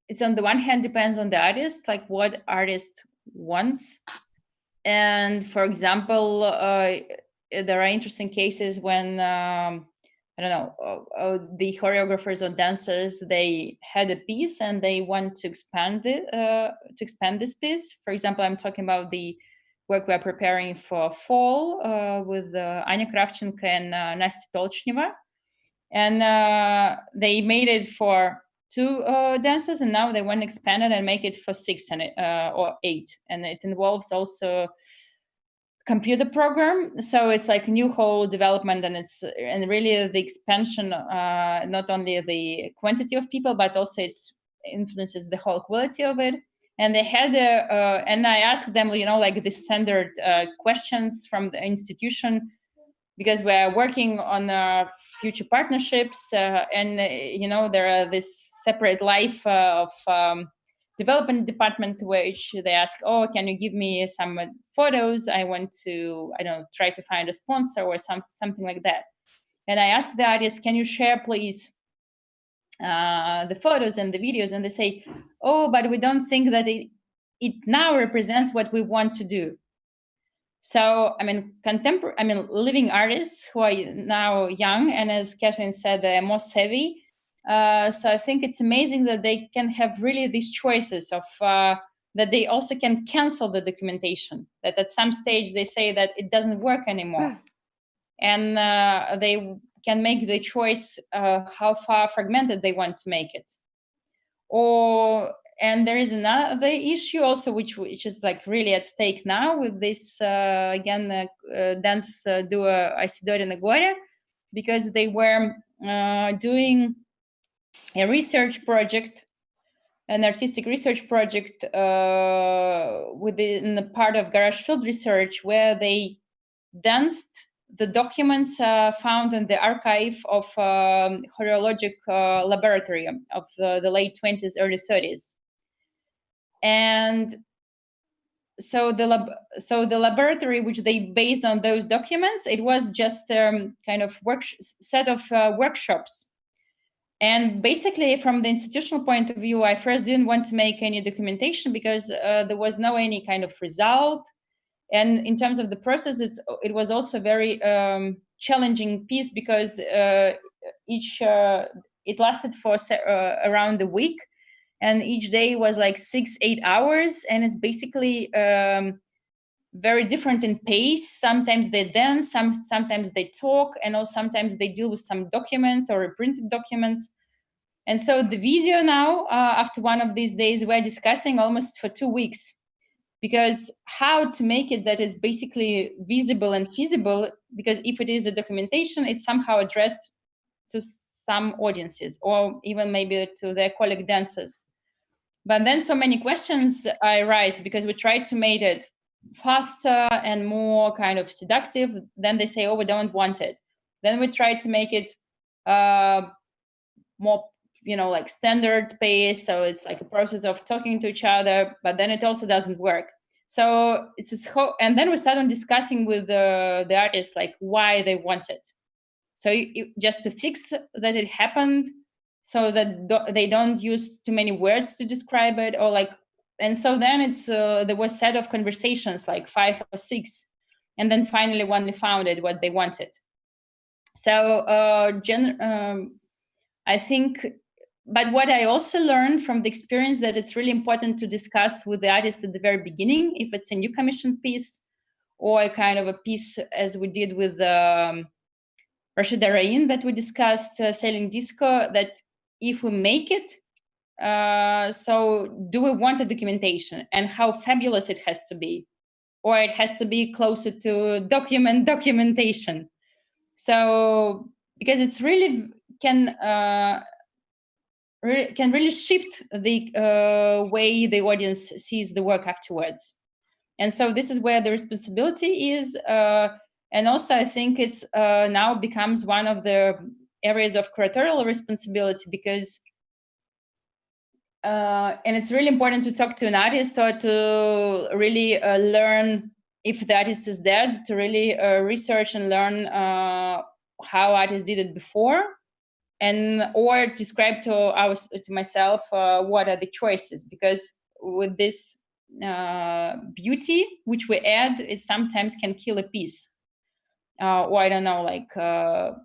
it's on the one hand depends on the artist, like what artist wants. And for example, there are interesting cases when, I don't know, the choreographers or dancers, they had a piece and they want to expand it, to expand this piece. For example, I'm talking about the work we're preparing for fall with Anya Kravchenko and Nastya Tolchneva. And they made it for 2 dancers, and now they want to expand it and make it for 6 and or 8. And it involves also computer program, so it's like new whole development, and really the expansion, not only the quantity of people, but also it influences the whole quality of it. And they had and I asked them, like the standard questions from the institution, because we're working on future partnerships, and there are this separate life of development department, which they ask, oh, can you give me some photos? I want to, try to find a sponsor or something like that. And I asked the artists, can you share, please, the photos and the videos? And they say, oh, but we don't think that it now represents what we want to do. So, living artists who are now young, and as Catherine said, they're more savvy. So I think it's amazing that they can have really these choices of that they also can cancel the documentation, that at some stage they say that it doesn't work anymore. And they can make the choice how far fragmented they want to make it. And there is another issue also, which is like really at stake now with this, dance duo Isidore and Agora, because they were doing a research project, an artistic research project within the part of Garage Field Research, where they danced the documents found in the archive of horologic laboratory of the late 20s, early 30s. And so the laboratory, which they based on those documents, it was just kind of set of workshops. And basically, from the institutional point of view, I first didn't want to make any documentation because there was no any kind of result. And in terms of the process, it was also very challenging piece, because it lasted for around a week, and each day was like 6-8 hours, and it's basically very different in pace. Sometimes they dance, sometimes they talk, and also sometimes they deal with some documents or reprinted documents. And so the video now, after one of these days, we're discussing almost for 2 weeks, because how to make it that it's basically visible and feasible, because if it is a documentation, it's somehow addressed to some audiences, or even maybe to their colleague dancers. But then so many questions arise, because we tried to make it faster and more kind of seductive. Then they say, oh, we don't want it. Then we tried to make it more, like standard pace. So it's like a process of talking to each other, but then it also doesn't work. So it's this whole, and then we started discussing with the artists, like why they want it. So just to fix that it happened, so that they don't use too many words to describe it, or like, and so then it's there was a set of conversations, like 5 or 6, and then finally when they found it, what they wanted. So I think, but what I also learned from the experience, that it's really important to discuss with the artist at the very beginning, if it's a new commissioned piece or a kind of a piece, as we did with Rashida Rain that we discussed, Sailing Disco, that if we make it, so do we want a documentation, and how fabulous it has to be, or it has to be closer to documentation. So because it's really can really shift the way the audience sees the work afterwards. And so this is where the responsibility is. And also I think it's now becomes one of the areas of curatorial responsibility, because and it's really important to talk to an artist or to really learn if the artist is dead, to really research and learn how artists did it before, and or describe to myself what are the choices, because with this beauty which we add, it sometimes can kill a piece, or I don't know, like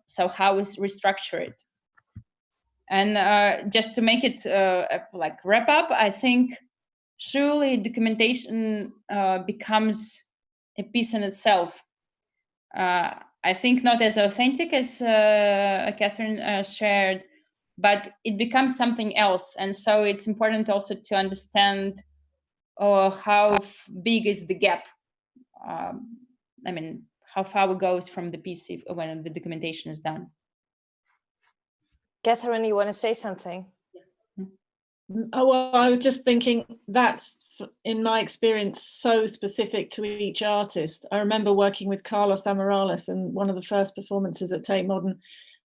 so how is restructure it. And just to make it like wrap up, I think surely documentation becomes a piece in itself. I think not as authentic as Catherine shared, but it becomes something else. And so it's important also to understand how big is the gap. I mean, how far it goes from the piece when the documentation is done. Catherine, you want to say something? Oh, well, I was just thinking that's, in my experience, so specific to each artist. I remember working with Carlos Amarales in one of the first performances at Tate Modern,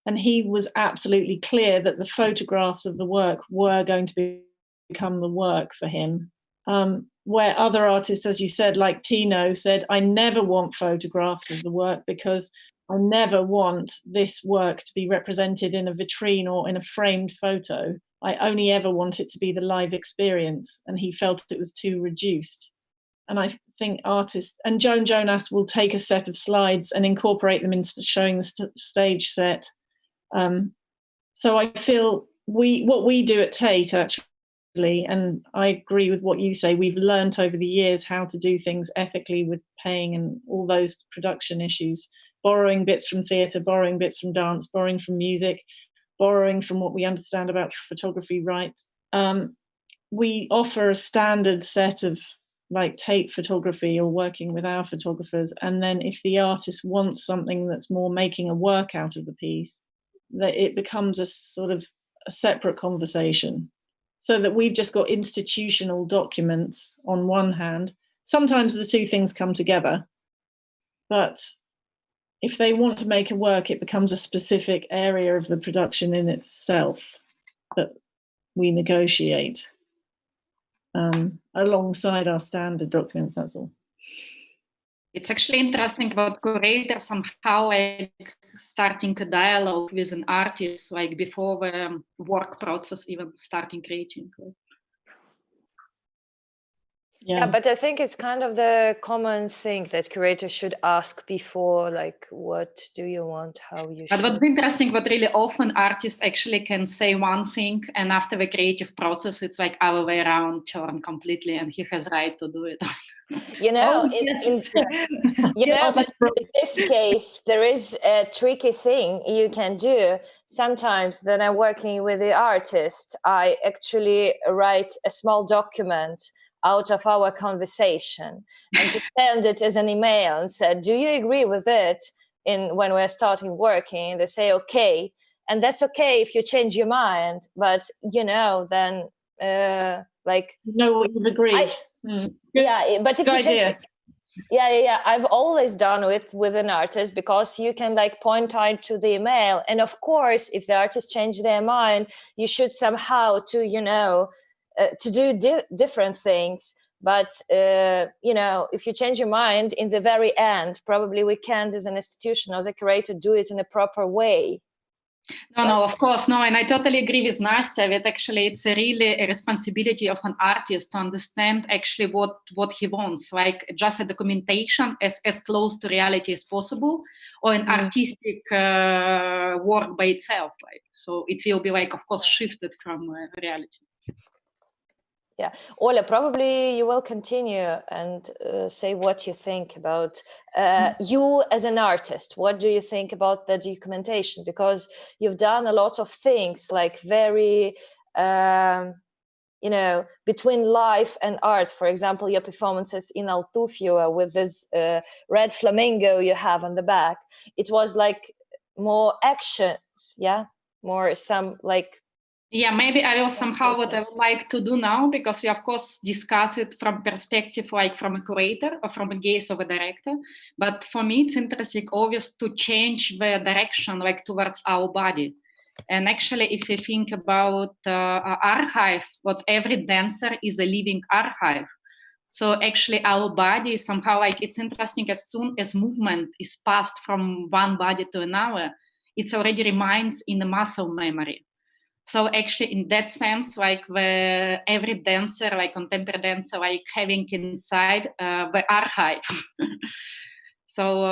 and he was absolutely clear that the photographs of the work were going to become the work for him. Where other artists, as you said, like Tino said, I never want photographs of the work because I never want this work to be represented in a vitrine or in a framed photo. I only ever want it to be the live experience, and he felt it was too reduced. And I think artists, and Joan Jonas will take a set of slides and incorporate them into showing the stage set. So I feel what we do at Tate actually, and I agree with what you say, we've learned over the years how to do things ethically with paying and all those production issues, borrowing bits from theatre, borrowing bits from dance, borrowing from music, borrowing from what we understand about photography rights. We offer a standard set of like Tate photography or working with our photographers. And then if the artist wants something that's more making a work out of the piece, that it becomes a sort of a separate conversation. So that we've just got institutional documents on one hand. Sometimes the two things come together, but if they want to make a work, it becomes a specific area of the production in itself that we negotiate alongside our standard documents, that's all. It's actually interesting about curators somehow like starting a dialogue with an artist, like before the work process, even starting creating. Yeah, but I think it's kind of the common thing that curators should ask before, like, what do you want, how you But what's interesting, what really often artists actually can say one thing, and after the creative process, it's like other way around, turn completely, and he has right to do it. You know, Oh, yes. but in this case, there is a tricky thing you can do. Sometimes when I'm working with the artist, I actually write a small document out of our conversation and just send it as an email and said, do you agree with it? When we're starting working, they say, okay. And that's okay if you change your mind, but then like... You know what you've agreed. Yeah, but if you change... Yeah. I've always done it with an artist because you can like point out to the email. And of course, if the artist change their mind, you should somehow to do different things. But, if you change your mind in the very end, probably we can't, as an institution, as a curator, do it in a proper way. No, of course, no. And I totally agree with Nastya that actually it's really a responsibility of an artist to understand actually what he wants, like just a documentation as close to reality as possible, or an artistic work by itself. Like, so it will be like, of course, shifted from reality. Yeah, Ola, probably you will continue and say what you think about you as an artist. What do you think about the documentation? Because you've done a lot of things like very, between life and art. For example, your performances in Altufio with this red flamingo you have on the back. It was like more actions, yeah? More some like... Yeah, maybe I will somehow what I would like to do now, because we of course discuss it from perspective like from a curator or from a gaze of a director. But for me, it's interesting always to change the direction like towards our body. And actually, if you think about archive, what every dancer is a living archive. So actually our body somehow, like, it's interesting, as soon as movement is passed from one body to another, it already remains in the muscle memory. So actually in that sense, like every dancer, like contemporary dancer, like having inside the archive. So,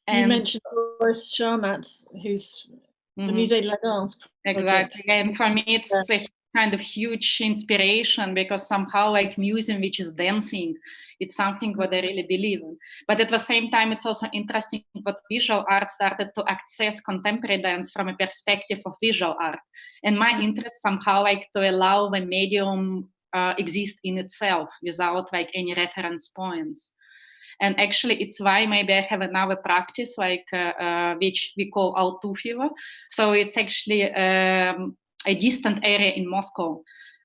and you mentioned Boris Sharmat's, who's the Musée de la Danse project. Exactly, and for me it's a kind of huge inspiration, because somehow like museum which is dancing, it's something what I really believe in. But at the same time, it's also interesting what visual art started to access contemporary dance from a perspective of visual art. And my interest somehow like to allow the medium exist in itself without like any reference points. And actually, it's why maybe I have another practice like which we call Autofiva. So it's actually a distant area in Moscow,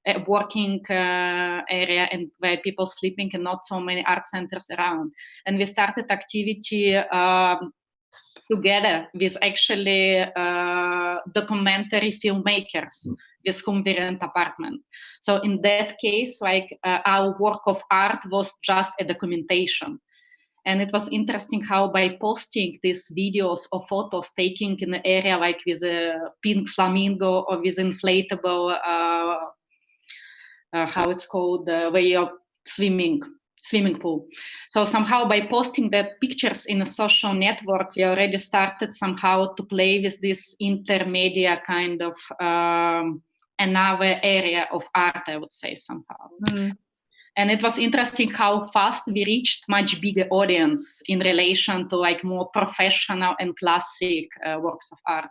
a working area, and where people sleeping and not so many art centers around. And we started activity together with actually documentary filmmakers with whom we rent apartment. So in that case, like our work of art was just a documentation. And it was interesting how by posting these videos or photos taking in the area like with a pink flamingo or with inflatable, how it's called, way of swimming pool. So somehow by posting that pictures in a social network, we already started somehow to play with this intermedia kind of another area of art, I would say somehow. Mm. And it was interesting how fast we reached much bigger audience in relation to like more professional and classic works of art.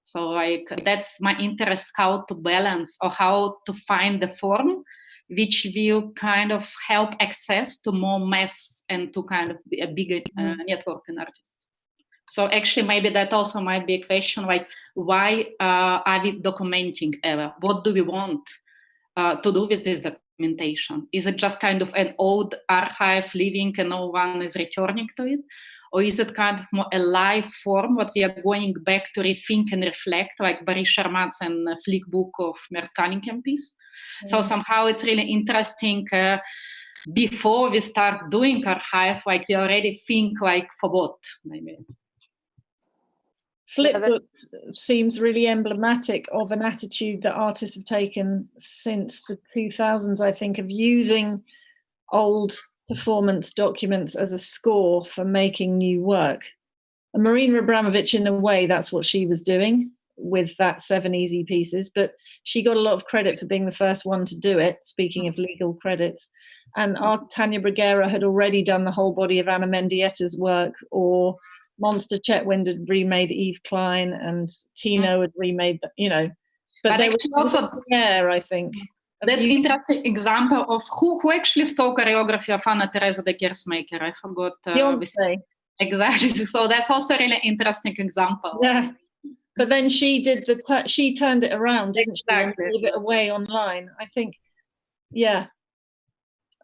So like that's my interest, how to balance or how to find the form which will kind of help access to more mass and to kind of a bigger network in artists. So actually maybe that also might be a question like why are we documenting ever? What do we want to do with this documentation? Is it just kind of an old archive living and no one is returning to it? Or is it kind of more a live form, what we are going back to rethink and reflect, like Boris Sharmat's and Flick book of Merce Cunningham piece? Mm. So somehow it's really interesting, before we start doing archive, like we already think like for what, maybe. Flipbook seems really emblematic of an attitude that artists have taken since the 2000s, I think, of using old performance documents as a score for making new work. And Marina Abramović, in a way, that's what she was doing with that 7 easy pieces, but she got a lot of credit for being the first one to do it, speaking of legal credits. And Tanya Bruguera had already done the whole body of Anna Mendietta's work, or Monster Chetwynd had remade Yves Klein, and Tino had remade, you know. But they were also there, I think. That's interesting example of who actually stole choreography of Anna Teresa de Kersmaker. I forgot. Beyonce. Exactly. So that's also really interesting example. Yeah. But then she did she turned it around, didn't she? And gave it away online. I think, yeah.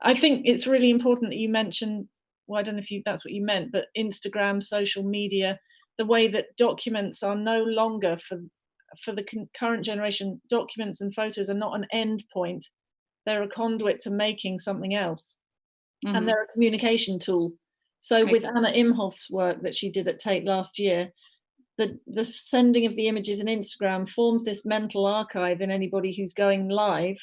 I think it's really important that you mentioned, well, I don't know if that's what you meant, but Instagram, social media, the way that documents are no longer for the current generation, documents and photos are not an end point. They're a conduit to making something else. Mm-hmm. And they're a communication tool. So with Anna Imhoff's work that she did at Tate last year, the sending of the images in Instagram forms this mental archive in anybody who's going live.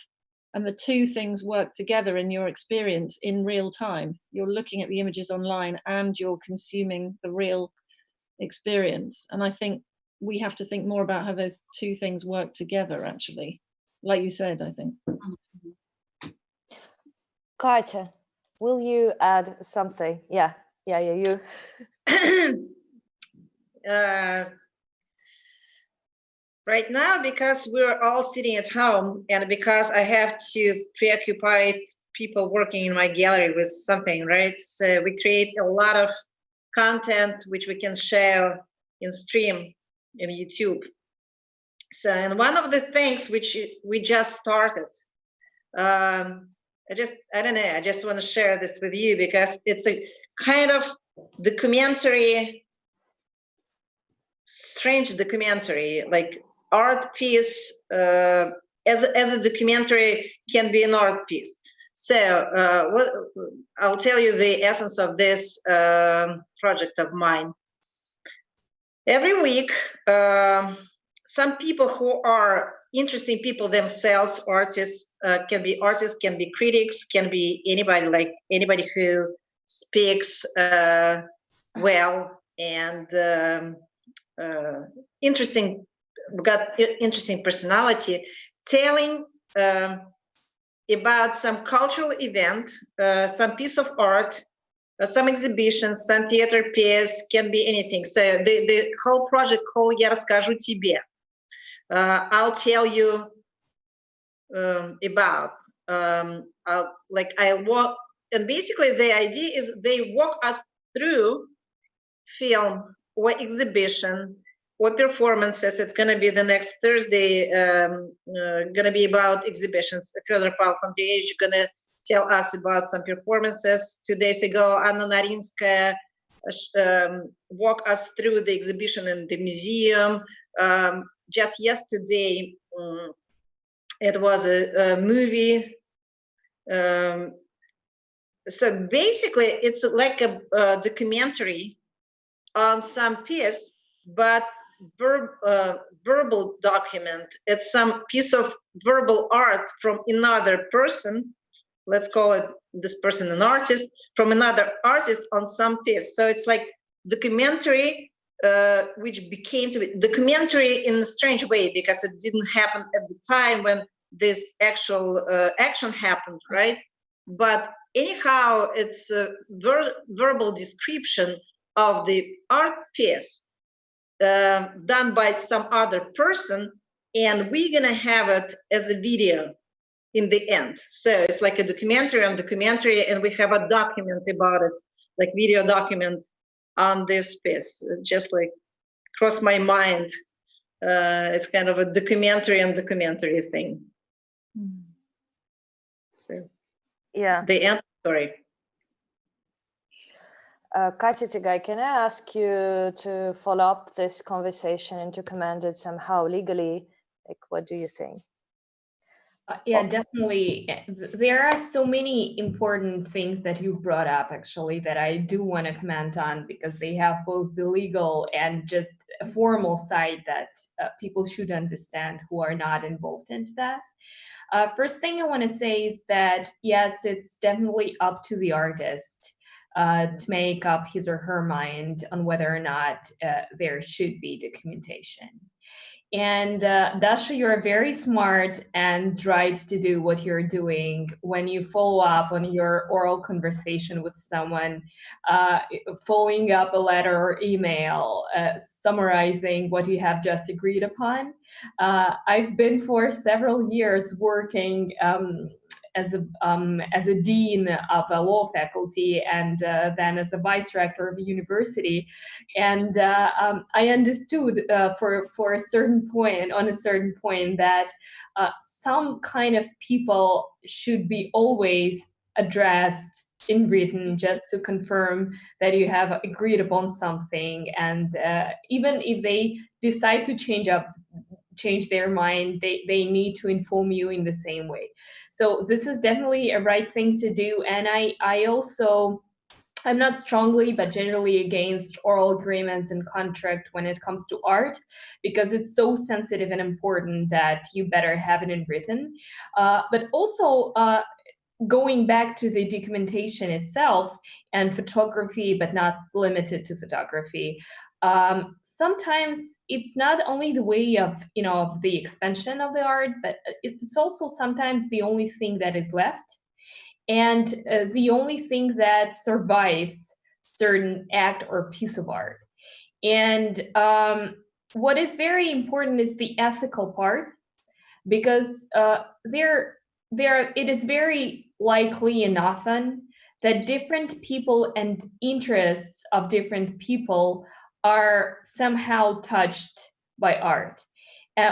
And the two things work together in your experience in real time. You're looking at the images online and you're consuming the real experience. And I think we have to think more about how those two things work together, actually. Like you said, I think. Katja, will you add something? Yeah, you. Right now, because we're all sitting at home and because I have to preoccupy people working in my gallery with something, right? So we create a lot of content which we can share in stream in YouTube. So, and one of the things which we just started, I don't know, I just want to share this with you because it's a kind of documentary strange documentary, like art piece as a documentary can be an art piece. So I'll tell you the essence of this project of mine. Every week, some people who are interesting people themselves, artists, can be critics, can be anybody who speaks well and got interesting personality, telling about some cultural event, some piece of art, some exhibitions, some theater piece, can be anything. So the whole project called "Я расскажу тебе." I'll tell you about. I walk, and basically the idea is they walk us through film or exhibition or performances. It's going to be the next Thursday, going to be about exhibitions. Fedor Paul Andreevich going to tell us about some performances. 2 days ago, Anna Narinskaya walked us through the exhibition in the museum. Just yesterday, it was a movie. So basically, it's like a documentary on some piece, but verbal document. It's some piece of verbal art from another person. Let's call it this person an artist, from another artist on some piece. So it's like documentary, which became to be documentary in a strange way, because it didn't happen at the time when this actual action happened, right? But anyhow, it's a verbal description of the art piece done by some other person, and we're gonna have it as a video in the end. So it's like a documentary on documentary, and we have a document about it, like video document on this piece. It just like crossed my mind. It's kind of a documentary on documentary thing. So yeah, the end story. Katya Tigay, can I ask you to follow up this conversation and to comment it somehow legally? Like, what do you think? Yeah, definitely. There are so many important things that you brought up, actually, that I do want to comment on, because they have both the legal and just a formal side that people should understand who are not involved into that. First thing I want to say is that, yes, it's definitely up to the artist to make up his or her mind on whether or not there should be documentation. And Dasha, you're very smart and right to do what you're doing when you follow up on your oral conversation with someone, following up a letter or email, summarizing what you have just agreed upon. I've been for several years working as a dean of a law faculty, and then as a vice rector of a university, and I understood for a certain point, on a certain point, that some kind of people should be always addressed in written, just to confirm that you have agreed upon something, and even if they decide to change their mind, they need to inform you in the same way. So this is definitely a right thing to do. And I'm not strongly, but generally against oral agreements and contract when it comes to art, because it's so sensitive and important that you better have it in written. But also, going back to the documentation itself and photography, but not limited to photography, sometimes it's not only the way of the expansion of the art, but it's also sometimes the only thing that is left, and the only thing that survives certain act or piece of art. And what is very important is the ethical part, because it is very likely and often that different people and interests of different people are somehow touched by art.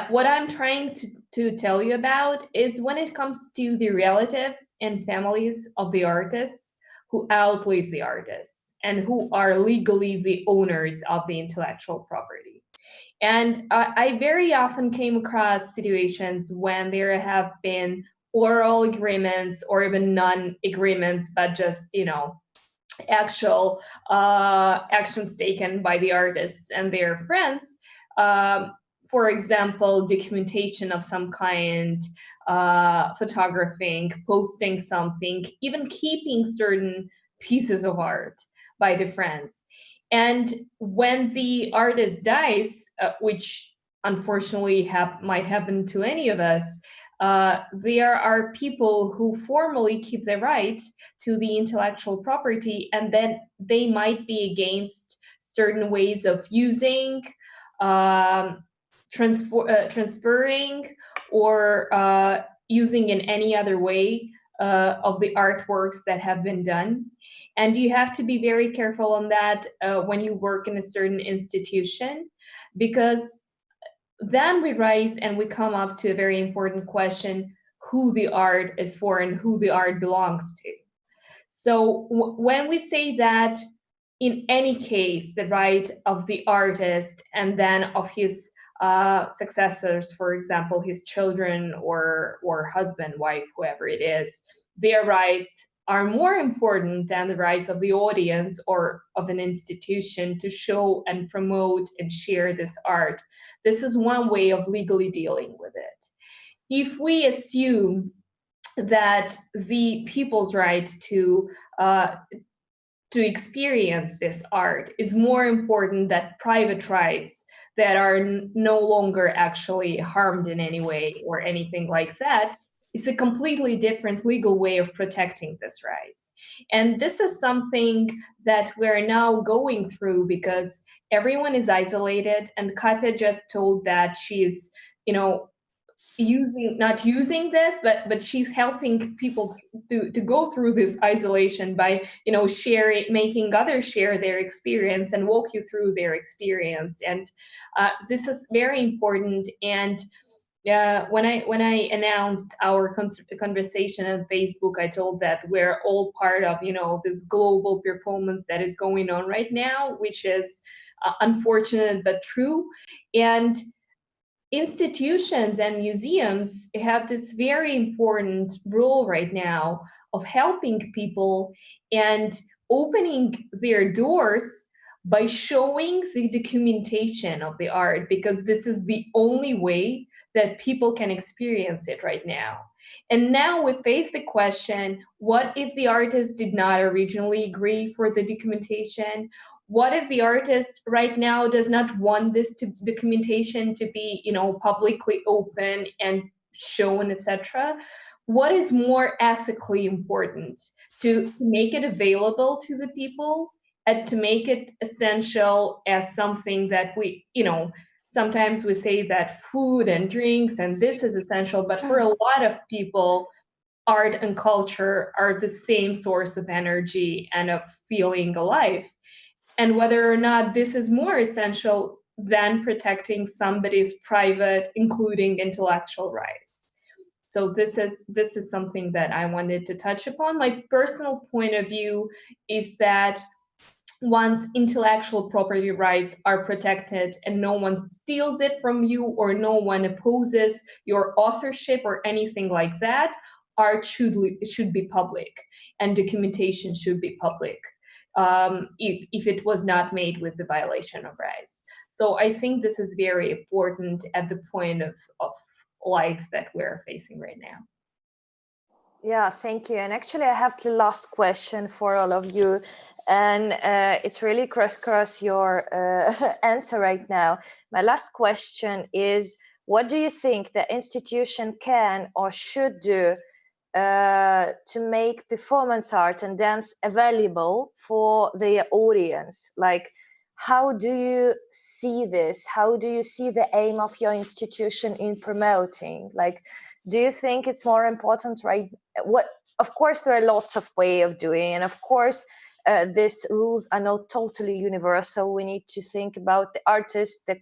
What I'm trying to tell you about is when it comes to the relatives and families of the artists who outlive the artists and who are legally the owners of the intellectual property. And I very often came across situations when there have been oral agreements or even non-agreements, but just, actual actions taken by the artists and their friends. For example, documentation of some kind, photographing, posting something, even keeping certain pieces of art by the friends. And when the artist dies, which unfortunately might happen to any of us, there are people who formally keep the right to the intellectual property, and then they might be against certain ways of using, transferring, or using in any other way of the artworks that have been done. And you have to be very careful on that when you work in a certain institution, because then we rise and we come up to a very important question: who the art is for and who the art belongs to. So when we say that in any case, the right of the artist and then of his successors, for example, his children or husband, wife, whoever it is, their rights are more important than the rights of the audience or of an institution to show and promote and share this art. This is one way of legally dealing with it. If we assume that the people's right to experience this art is more important than private rights that are no longer actually harmed in any way or anything like that, it's a completely different legal way of protecting these rights. And this is something that we're now going through because everyone is isolated, and Katya just told that she's, not using this, but she's helping people to go through this isolation by, making others share their experience and walk you through their experience. And this is very important. And when I announced our conversation on Facebook, I told that we're all part of, this global performance that is going on right now, which is unfortunate but true. And institutions and museums have this very important role right now of helping people and opening their doors by showing the documentation of the art, because this is the only way that people can experience it right now. And now we face the question, what if the artist did not originally agree for the documentation? What if the artist right now does not want this documentation to be, publicly open and shown, etc.? What is more ethically important? To make it available to the people and to make it essential as something that we, sometimes we say that food and drinks and this is essential, but for a lot of people, art and culture are the same source of energy and of feeling alive. And whether or not this is more essential than protecting somebody's private, including intellectual rights. So this is something that I wanted to touch upon. My personal point of view is that once intellectual property rights are protected and no one steals it from you or no one opposes your authorship or anything like that, art should be public and documentation should be public. If it was not made with the violation of rights. So I think this is very important at the point of life that we're facing right now. Yeah, thank you. And actually, I have the last question for all of you. And it's really crisscross your answer right now. My last question is, what do you think the institution can or should do to make performance art and dance available for their audience? Like, how do you see this? How do you see the aim of your institution in promoting? Like, do you think it's more important, right? Of course, there are lots of ways of doing, and of course, these rules are not totally universal. We need to think about the artist, the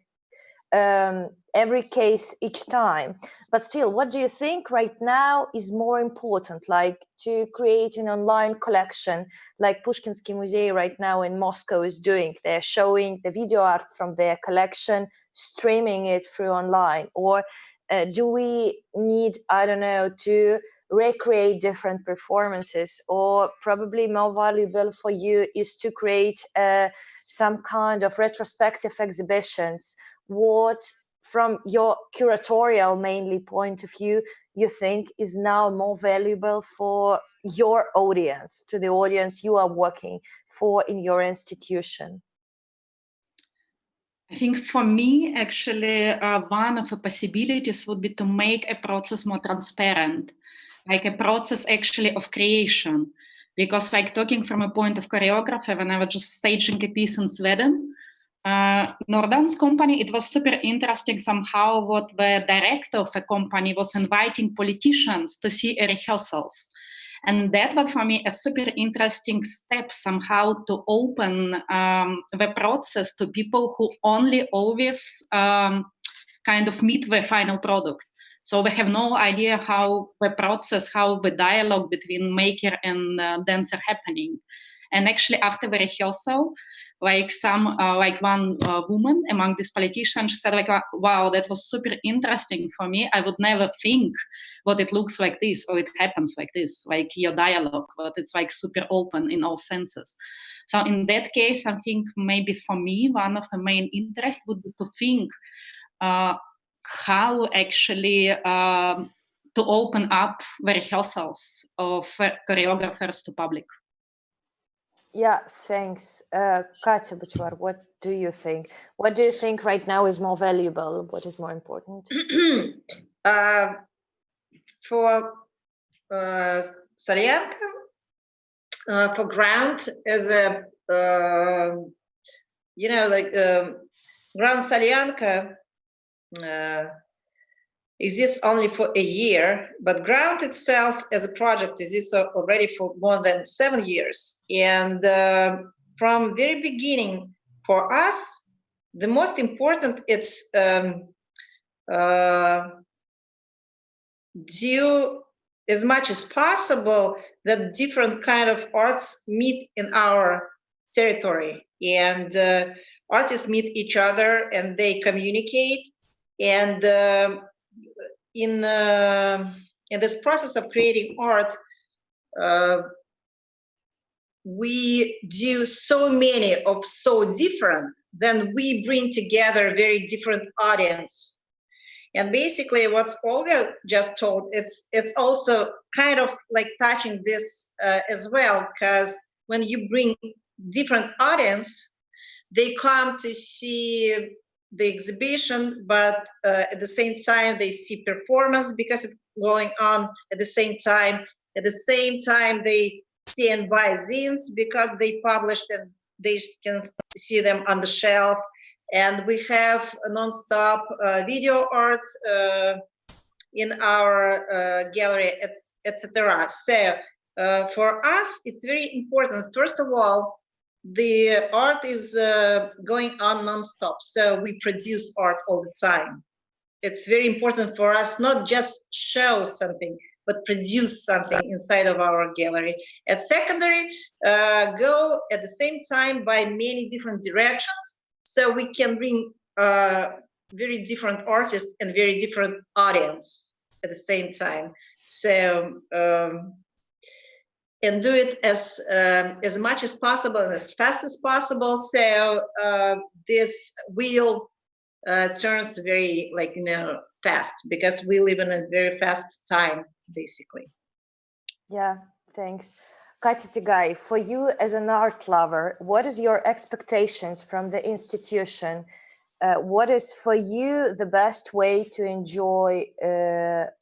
every case each time. But still, what do you think right now is more important, like to create an online collection like Pushkinsky Museum right now in Moscow is doing? They're showing the video art from their collection, streaming it through online. Or do we need, I don't know, to recreate different performances? Or probably more valuable for you is to create some kind of retrospective exhibitions? What, from your curatorial mainly point of view, you think is now more valuable for your audience, to the audience you are working for in your institution? I think for me, actually, one of the possibilities would be to make a process more transparent, like a process actually of creation. Because like talking from a point of choreographer, when I was just staging a piece in Sweden, Nordan's company, it was super interesting somehow what the director of the company was inviting politicians to see rehearsals. And that was for me a super interesting step somehow to open the process to people who only always kind of meet the final product. So we have no idea how the process, how the dialogue between maker and dancer happening. And actually after the rehearsal, like one woman among these politicians said like, wow, that was super interesting for me. I would never think what it looks like this or it happens like this, like your dialogue, but it's like super open in all senses. So in that case, I think maybe for me, one of the main interests would be to think how actually to open up the rehearsals of choreographers to public. Yeah, thanks. Katya Bachwar, what do you think? What do you think right now is more valuable? What is more important? For Salyanka, for ground as a, ground Salyanka exists only for a year, but ground itself as a project exists already for more than 7 years. And from very beginning, for us, the most important it's do as much as possible that different kind of arts meet in our territory, and artists meet each other and they communicate. And in this process of creating art, we do so many of so different, then we bring together very different audience. And basically what's Olga just told, it's also kind of like touching this as well, because when you bring different audience, they come to see the exhibition, but at the same time they see performance because it's going on at the same time. At the same time they see and buy zines because they published and they can see them on the shelf. And we have a non-stop video art in our gallery, etc. So for us, it's very important. First of all, the art is going on non-stop. So we produce art all the time. It's very important for us, not just show something, but produce something inside of our gallery. At secondary, go at the same time by many different directions. So we can bring very different artists and very different audience at the same time. So, and do it as much as possible and as fast as possible. So this wheel turns very fast, because we live in a very fast time, basically. Yeah, thanks. Katya Tigay, for you as an art lover, what is your expectations from the institution? What is for you the best way to enjoy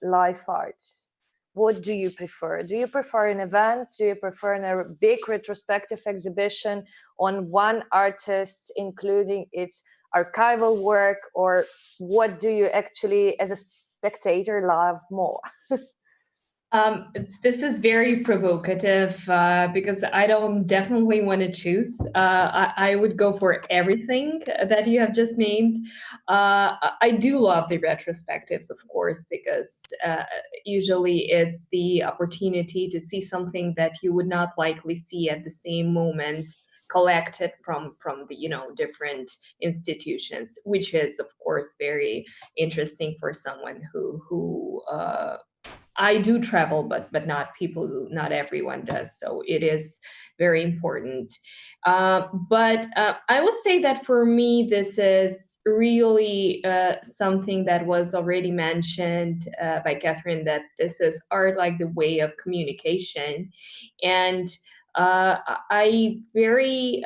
live arts? What do you prefer? Do you prefer an event? Do you prefer a big retrospective exhibition on one artist, including its archival work? Or what do you actually, as a spectator, love more? This is very provocative because I don't definitely want to choose. I would go for everything that you have just named. I do love the retrospectives, of course, because usually it's the opportunity to see something that you would not likely see at the same moment, collected from the different institutions, which is of course very interesting for someone who I do travel, but not everyone does. So it is very important. But I would say that for me, this is really something that was already mentioned by Catherine, that this is art like the way of communication. And I very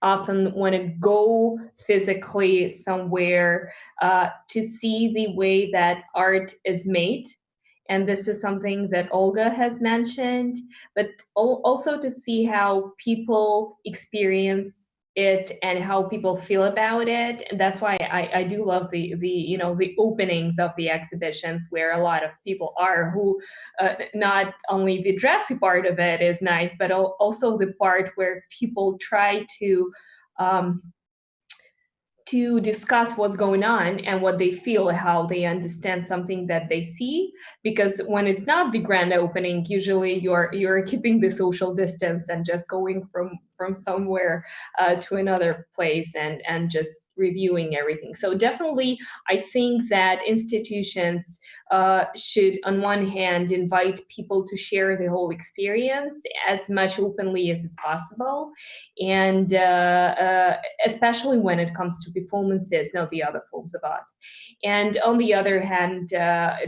often want to go physically somewhere to see the way that art is made. And this is something that Olga has mentioned, but also to see how people experience it and how people feel about it. And that's why I do love the openings of the exhibitions, where a lot of people are who not only the dressy part of it is nice, but also the part where people try to discuss what's going on and what they feel, how they understand something that they see. Because when it's not the grand opening, usually you're keeping the social distance and just going from somewhere to another place and just reviewing everything. So definitely, I think that institutions should, on one hand, invite people to share the whole experience as much openly as it's possible, and especially when it comes to performances, not the other forms of art. And on the other hand,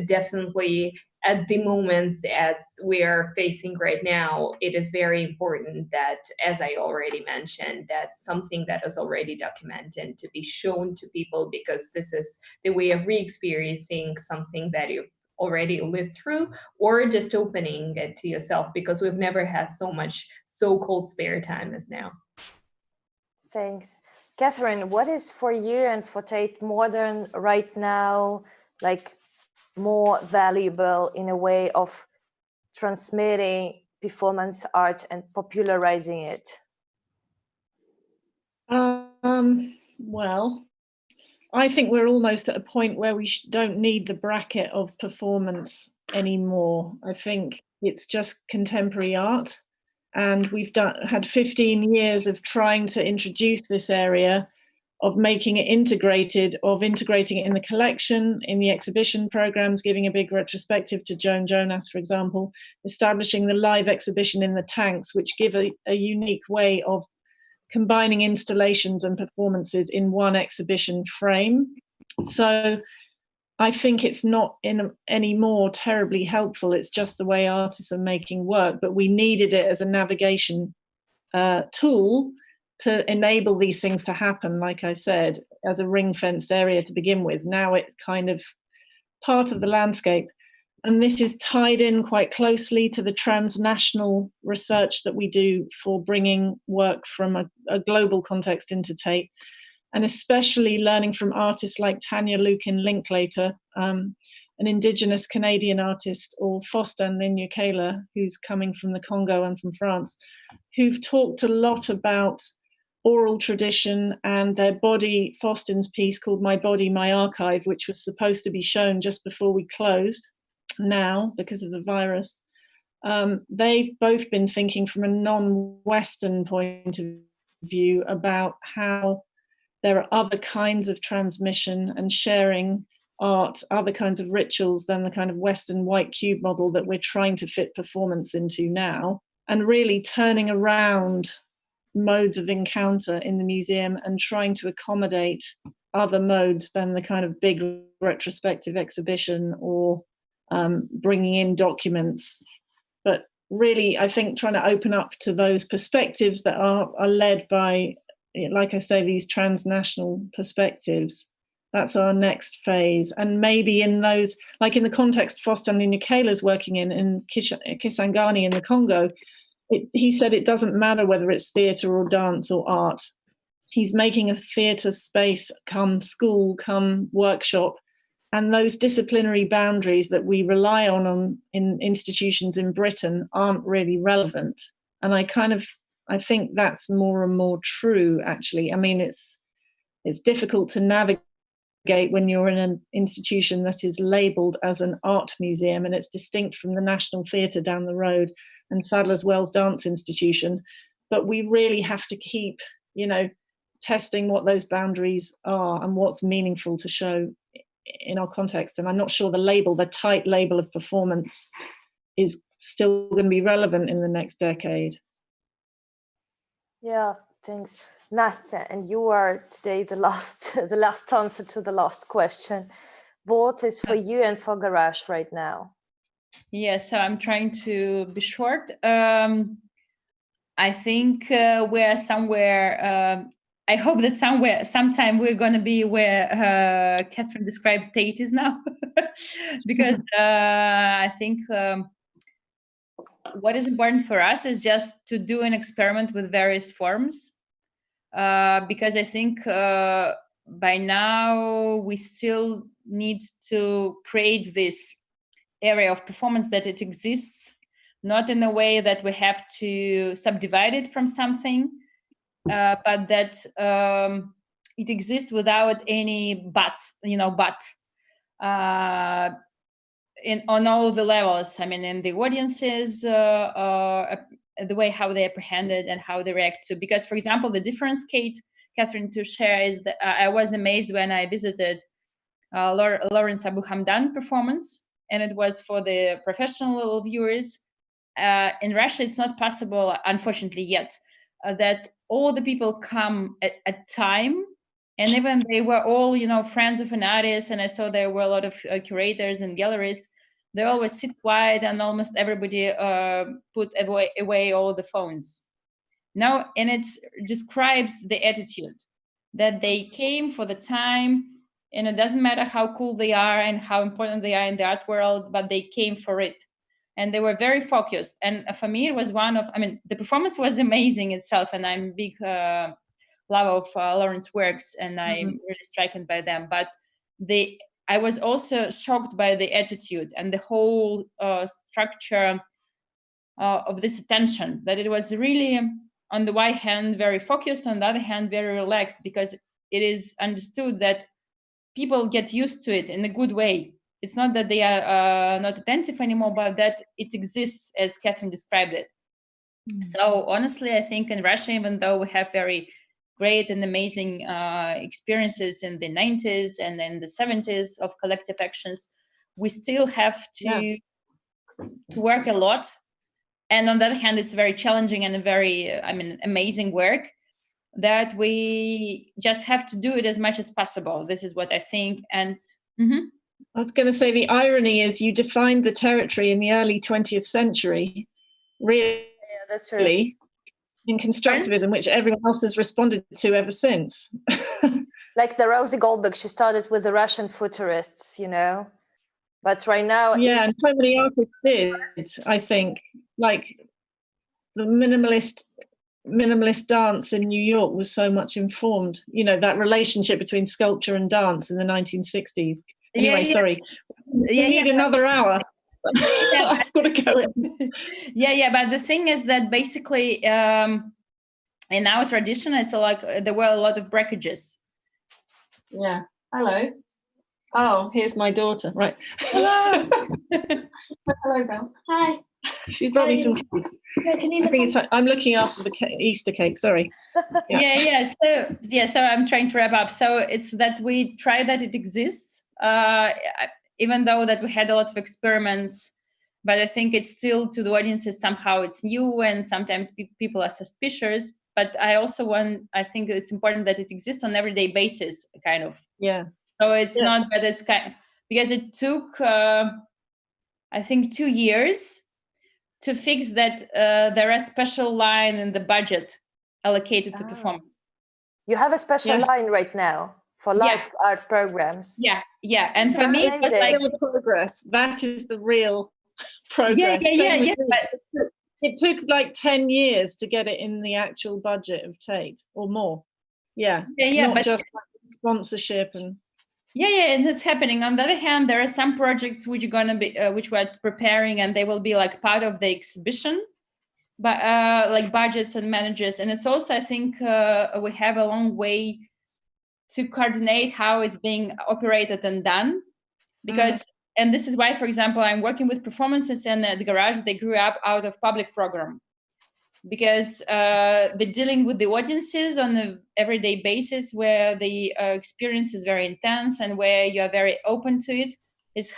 definitely at the moments as we are facing right now, it is very important that, as I already mentioned, that something that is already documented to be shown to people, because this is the way of re-experiencing something that you've already lived through, or just opening it to yourself, because we've never had so much so-called spare time as now. Thanks. Catherine, what is for you and for Tate Modern right now, like, more valuable in a way of transmitting performance art and popularizing it? Well, I think we're almost at a point where we don't need the bracket of performance anymore. I think it's just contemporary art, and we've had 15 years of trying to introduce this area, of making it integrating it in the collection, in the exhibition programs, giving a big retrospective to Joan Jonas, for example, establishing the live exhibition in the tanks, which give a unique way of combining installations and performances in one exhibition frame. So I think it's not any more terribly helpful. It's just the way artists are making work, but we needed it as a navigation tool to enable these things to happen, like I said, as a ring-fenced area to begin with. Now it's kind of part of the landscape. And this is tied in quite closely to the transnational research that we do for bringing work from a global context into Tate, and especially learning from artists like Tanya Lukin Linklater, an Indigenous Canadian artist, or Faustin Ninyukela, who's coming from the Congo and from France, who've talked a lot about oral tradition and their body. Faustin's piece called My Body, My Archive, which was supposed to be shown just before we closed now because of the virus. They've both been thinking from a non-Western point of view about how there are other kinds of transmission and sharing art, other kinds of rituals than the kind of Western white cube model that we're trying to fit performance into now, and really turning around modes of encounter in the museum and trying to accommodate other modes than the kind of big retrospective exhibition or bringing in documents. But really, I think trying to open up to those perspectives that are led by, like I say, these transnational perspectives. That's our next phase. And maybe in those, like in the context Faustin Ninyukela's working in Kisangani in the Congo, he said it doesn't matter whether it's theatre or dance or art. He's making a theatre space come school, come workshop, And those disciplinary boundaries that we rely on in institutions in Britain aren't really relevant. And I think that's more and more true, actually. I mean, it's difficult to navigate when you're in an institution that is labelled as an art museum and it's distinct from the National Theatre down the road and Sadler's Wells Dance Institution. But we really have to keep, testing what those boundaries are and what's meaningful to show in our context. And I'm not sure the tight label of performance is still going to be relevant in the next decade. Yeah, thanks. Nastya, and you are today the last answer to the last question. What is for you and for Garage right now? Yes, so I'm trying to be short. I think we're somewhere, I hope that sometime we're going to be where Catherine described Tate is now, because I think what is important for us is just to do an experiment with various forms, because I think by now we still need to create this area of performance that it exists, not in a way that we have to subdivide it from something, but that it exists without any buts, on all the levels. I mean, in the audiences, the way how they apprehend it and how they react to. Because, for example, the difference, Catherine, to share is that I was amazed when I visited Lawrence Abu Hamdan performance, and it was for the professional viewers. In Russia, it's not possible, unfortunately, yet, that all the people come at a time. And even they were all, friends of an artist, and I saw there were a lot of curators and galleries. They always sit quiet, and almost everybody put away all the phones. Now, and it describes the attitude that they came for the time, and it doesn't matter how cool they are and how important they are in the art world, but they came for it. And they were very focused. And for me, it was the performance was amazing itself, and I'm a big love of Lawrence's works, and I'm really stricken by them. But I was also shocked by the attitude and the whole structure of this attention, that it was really, on the one hand, very focused, on the other hand, very relaxed, because it is understood that people get used to it in a good way. It's not that they are not attentive anymore, but that it exists as Catherine described it. So honestly, I think in Russia, even though we have very great and amazing experiences in the 90s and in the 70s of collective actions, we still have to work a lot. And on the other hand, it's very challenging and a very, amazing work that we just have to do it as much as possible. This is what I think. And I was going to say, the irony is you defined the territory in the early 20th century, really, that's true. In constructivism, which everyone else has responded to ever since. Like the Rosie Goldberg, she started with the Russian futurists, but right now... Yeah, and so many artists did, I think. Like the minimalist dance in New York was so much informed, that relationship between sculpture and dance in the 1960s. Anyway, sorry. We need another hour. I've got to go in. But the thing is that basically in our tradition, it's like there were a lot of breakages. Yeah. Hello. Oh, here's my daughter. Right. Hello. Hello, Belle. Hi. She's brought me some cakes. I'm looking after the Easter cake. Sorry. So I'm trying to wrap up. So it's that we try that it exists, even though that we had a lot of experiments, but I think it's still, to the audiences, somehow it's new, and sometimes people are suspicious. But I think it's important that it exists on an everyday basis, kind of. Yeah. So it's not that it's because it took, I think, 2 years to fix that there are special line in the budget allocated to performance. You have a special line right now for live art programs. Yeah. And for me, it's like the progress. That is the real progress. But it took like 10 years to get it in the actual budget of Tate, or more. Not just like sponsorship and. Yeah, and it's happening. On the other hand, there are some projects which are going to be, which we're preparing, and they will be like part of the exhibition, but like budgets and managers. And it's also, I think, we have a long way to coordinate how it's being operated and done, because, and this is why, for example, I'm working with performances in the garage. They grew up out of public program, because they're dealing with the audiences on an everyday basis, where the experience is very intense and where you are very open to it. This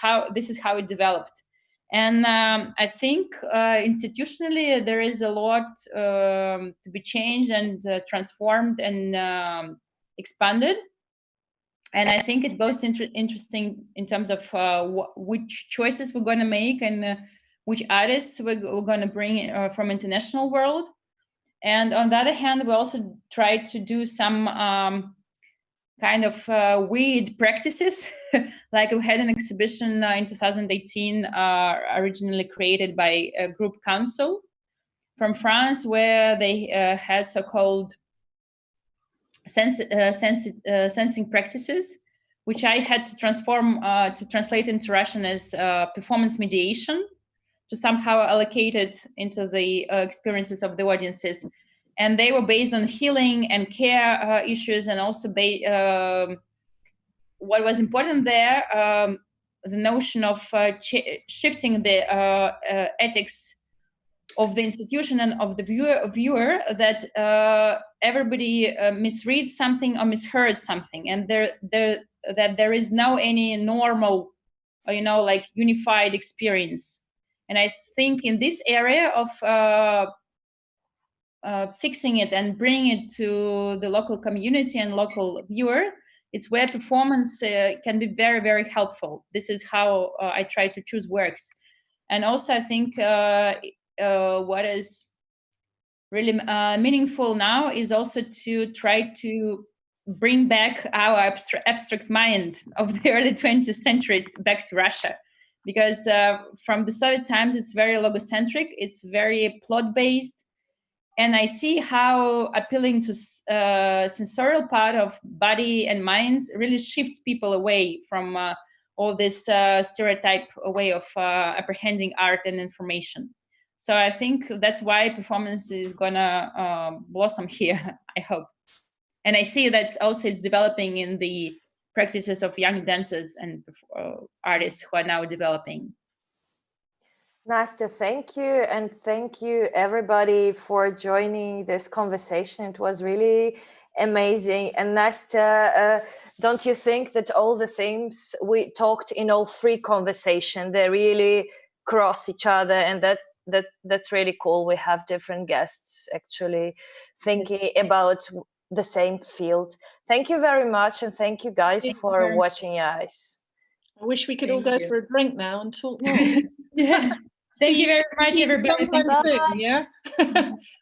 is how it developed. And I think institutionally there is a lot to be changed and transformed and expanded. And I think it's both interesting in terms of which choices we're going to make and which artists we're going to bring from international world. And on the other hand, we also try to do some kind of weird practices. Like we had an exhibition in 2018, originally created by a group council from France, where they had so-called sensing practices, which I had to transform to translate into Russian as performance mediation, to somehow allocate it into the experiences of the audiences. And they were based on healing and care issues, and also what was important there, the notion of shifting the ethics of the institution and of the viewer, that everybody misreads something or mishears something, and that there is no any normal, like unified experience. And I think in this area of fixing it and bringing it to the local community and local viewer, it's where performance can be very, very helpful. This is how I try to choose works. And also I think what is really meaningful now is also to try to bring back our abstract mind of the early 20th century back to Russia. Because from the Soviet times, it's very logocentric, it's very plot-based, and I see how appealing to sensorial part of body and mind really shifts people away from all this stereotype way of apprehending art and information. So I think that's why performance is gonna blossom here, I hope. And I see that also it's developing in the practices of young dancers and artists who are now developing. Nastya, thank you. And thank you everybody for joining this conversation. It was really amazing. And Nastya, don't you think that all the themes we talked in all three conversations, they really cross each other, and that's really cool. We have different guests actually thinking about the same field. Thank you very much, and thank you guys for watching us. I wish we could all go for a drink now and talk more. Yeah. Thank you very much, everybody. Soon, yeah.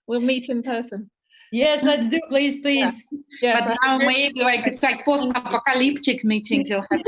We'll meet in person. Yes, let's do, please. Yeah. But now maybe like it's like post-apocalyptic meeting you'll have.